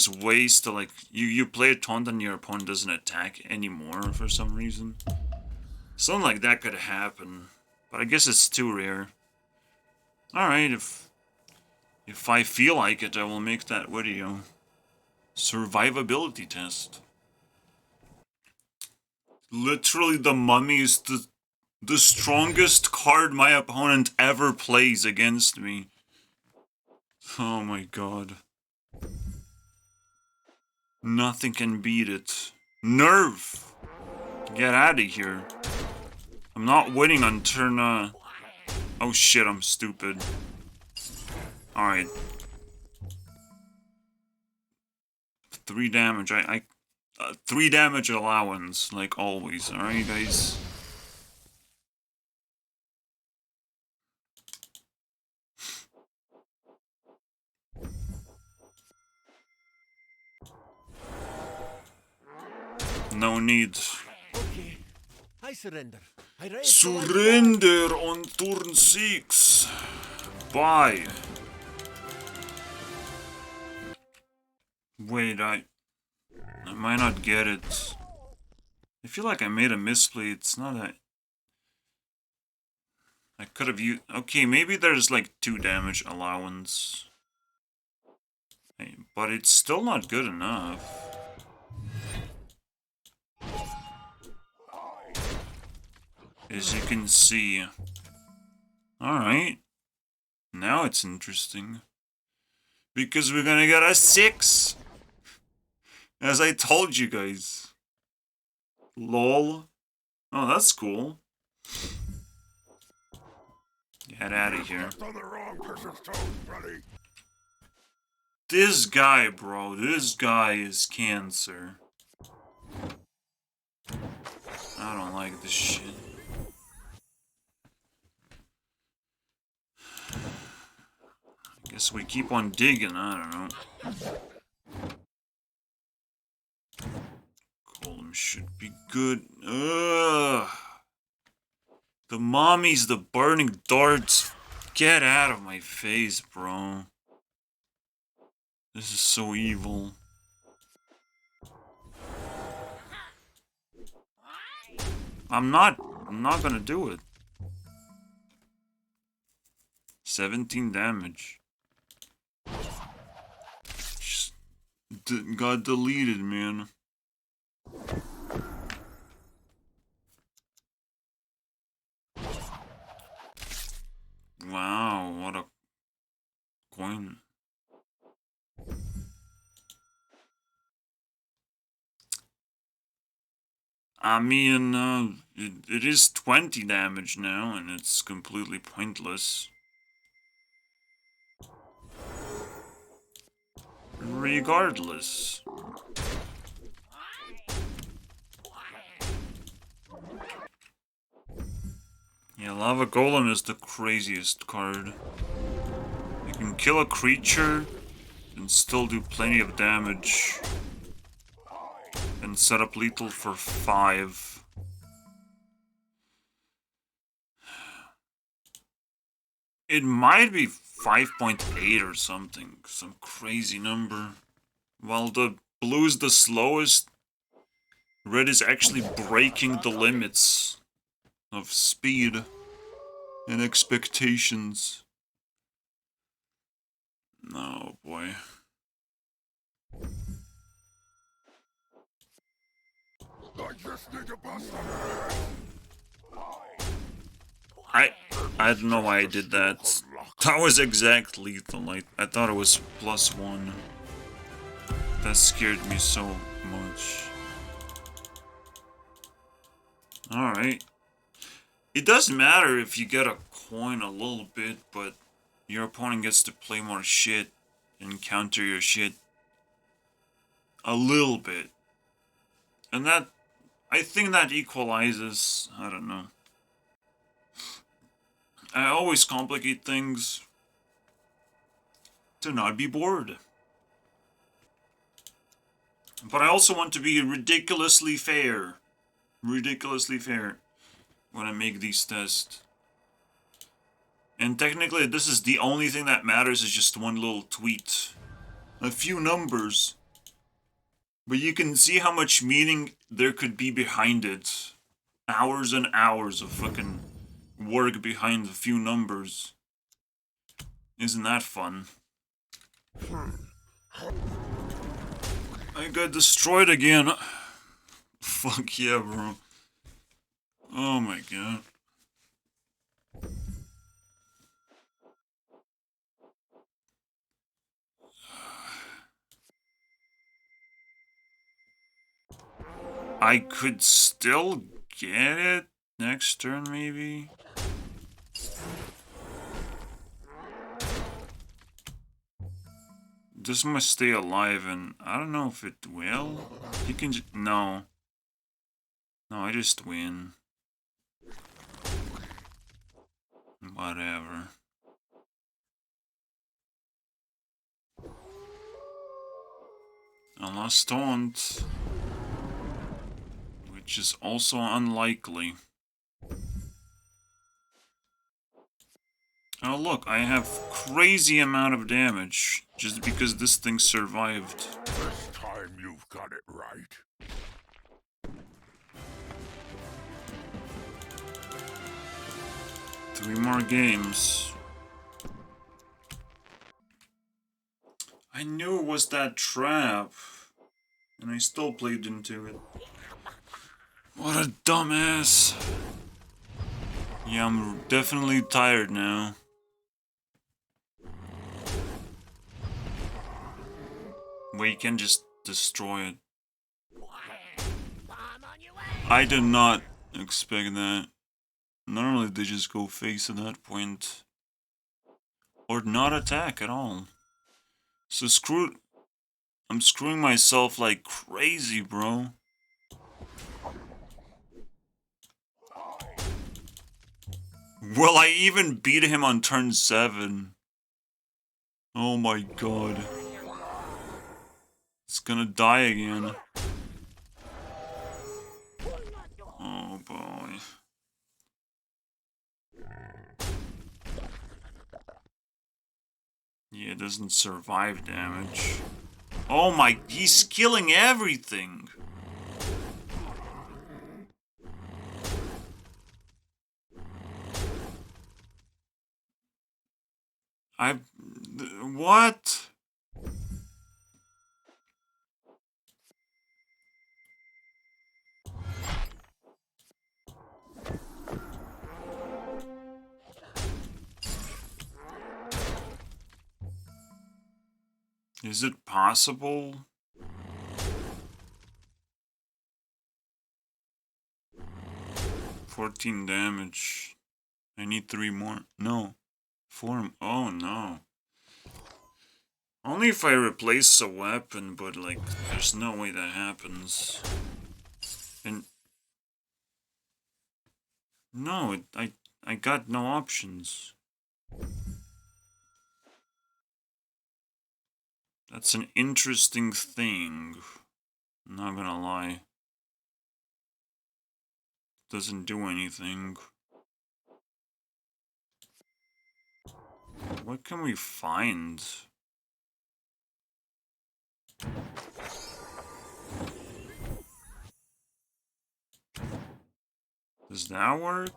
ways to, like, you play a taunt and your opponent doesn't attack anymore for some reason. Something like that could happen, but I guess it's too rare. Alright, if I feel like it, I will make that video. Survivability test. Literally, the mummy is the strongest card my opponent ever plays against me. Oh my god. Nothing can beat it. Nerve! Get out of here. I'm not winning on turn, Oh shit, I'm stupid. Alright. 3 damage. 3 damage allowance, like always. Alright, guys? No need. Okay, I surrender. I raise the Surrender on turn 6. Bye. Wait, I might not get it. I feel like I made a misplay. It's not that... I could have used... Okay, maybe there's like 2 damage allowance. Hey, but it's still not good enough. As you can see. Alright. Now it's interesting. Because we're gonna get a 6! As I told you guys. LOL. Oh, that's cool. Get out of here. On the wrong person's toes, buddy. This guy, bro. This guy is cancer. I don't like this shit. I guess we keep on digging, I don't know. Golem should be good. Ugh. The mommies, the burning darts. Get out of my face, bro. This is so evil. I'm not gonna do it. 17 damage. Just got deleted, man. Wow, what a coin. I mean, it is 20 damage now, and it's completely pointless. Regardless. Yeah, Lava Golem is the craziest card. You can kill a creature and still do plenty of damage. And set up lethal for 5. It might be 5.8 or something. Some crazy number. While the blue is the slowest, red is actually breaking the limits of speed and expectations. Oh boy. I just need to bust I don't know why I did that. That was exact lethal. I thought it was +1. That scared me so much. Alright. It doesn't matter if you get a coin a little bit, but your opponent gets to play more shit and counter your shit a little bit. And that, I think that equalizes, I don't know. I always complicate things to not be bored. But I also want to be ridiculously fair. Ridiculously fair when I make these tests. And technically, this is the only thing that matters, is just one little tweet. A few numbers. But you can see how much meaning there could be behind it. Hours and hours of fucking work behind a few numbers. Isn't that fun? I got destroyed again. Fuck yeah, bro. Oh my god. I could still get it next turn, maybe? This must stay alive, and I don't know if it will. You can no. No, I just win. Whatever. Unless taunt. Which is also unlikely. Oh look, I have crazy amount of damage just because this thing survived. This time you've got it right. 3 more games. I knew it was that trap, and I still played into it. What a dumbass. Yeah, I'm definitely tired now. We can just destroy it. I did not expect that. Normally they just go face at that point. Or not attack at all. So I'm screwing myself like crazy, bro. Well, I even beat him on turn 7. Oh my god. It's gonna die again. Oh boy. Yeah, it doesn't survive damage. Oh my, he's killing everything. What? Is it possible? $14 damage. I need 3 more. No. 4. Oh no. Only if I replace a weapon, but like, there's no way that happens. And no, I got no options. That's an interesting thing. I'm not gonna lie. Doesn't do anything. What can we find? Does that work?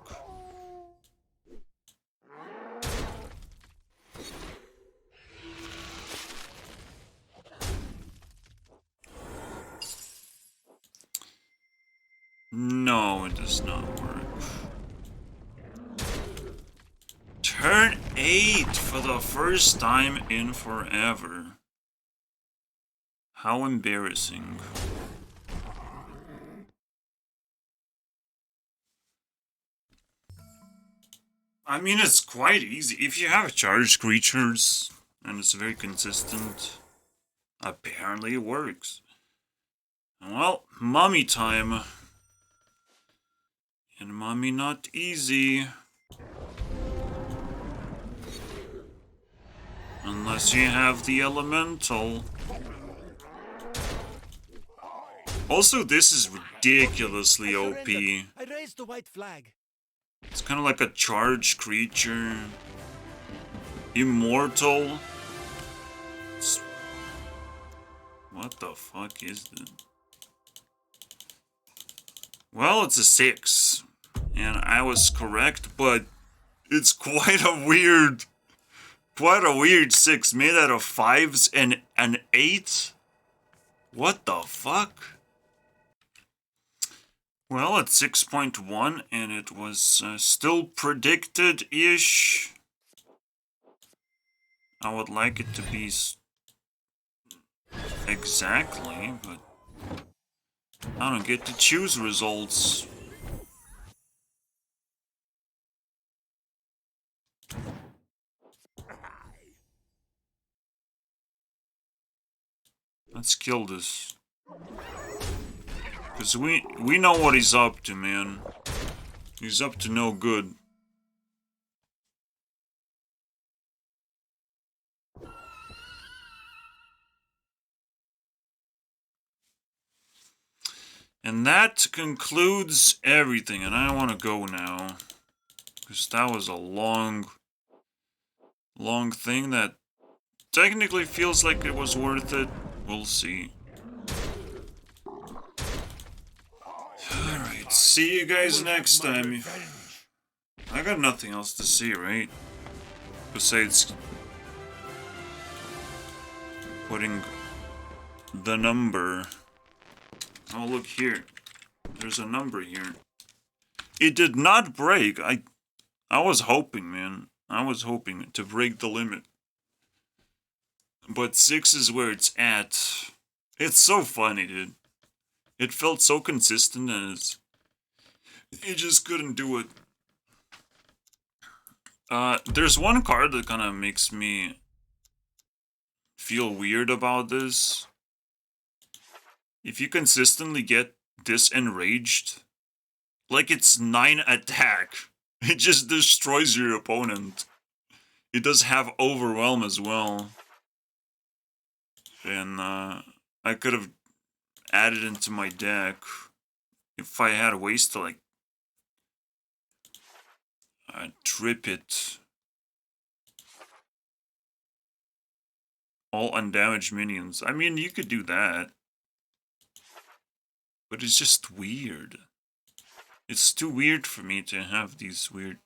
No, it does not work. Turn 8 for the first time in forever. How embarrassing. I mean, it's quite easy. If you have charged creatures, and it's very consistent, apparently it works. Well, mummy time. And mummy not easy. Unless you have the elemental. Also, this is ridiculously OP. I raised the white flag. It's kind of like a charged creature. Immortal. What the fuck is that? Well, it's a 6. And I was correct, but it's quite a weird 6 made out of 5s and an 8. What the fuck? Well, it's 6.1 and it was still predicted-ish. I would like it to be exactly, but I don't get to choose results. Let's kill this. Because we know what he's up to, man. He's up to no good. And that concludes everything, and I want to go now. Because that was a long thing that technically feels like it was worth it. We'll see. Alright, see you guys next time. I got nothing else to say, right? Besides putting the number. Oh, look here. There's a number here. It did not break. I was hoping, man. I was hoping to break the limit. But 6 is where it's at. It's so funny, dude. It felt so consistent and it just couldn't do it. There's one card that kind of makes me feel weird about this. If you consistently get this enraged, like it's 9 attack, it just destroys your opponent. It does have overwhelm as well. And I could have added into my deck if I had ways to like trip it. All undamaged minions. I mean, you could do that. But it's just weird. It's too weird for me to have these weird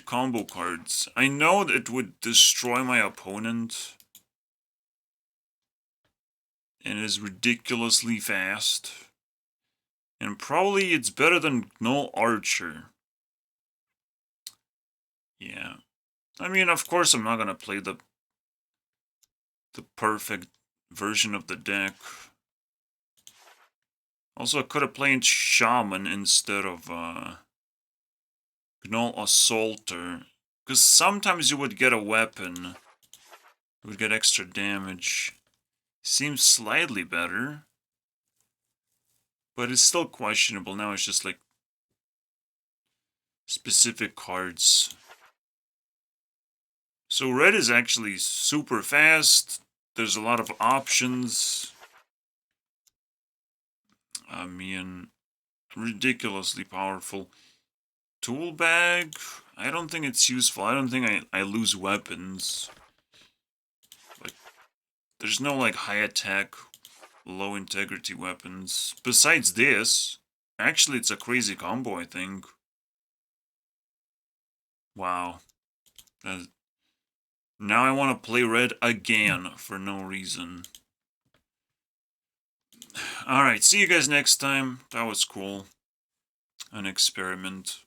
combo cards. I know that it would destroy my opponent. And is ridiculously fast. And probably it's better than no Archer. Yeah. I mean, of course I'm not gonna play the perfect version of the deck. Also, I could have played Shaman instead of Gnoll Assaulter. Because sometimes you would get a weapon. You would get extra damage. Seems slightly better. But it's still questionable. Now it's just like specific cards. So red is actually super fast. There's a lot of options. I mean, ridiculously powerful. Tool bag? I don't think it's useful. I don't think I lose weapons. Like, there's no like high attack, low integrity weapons. Besides this, actually it's a crazy combo, I think. Wow. Now I want to play red again for no reason. Alright, see you guys next time. That was cool. An experiment.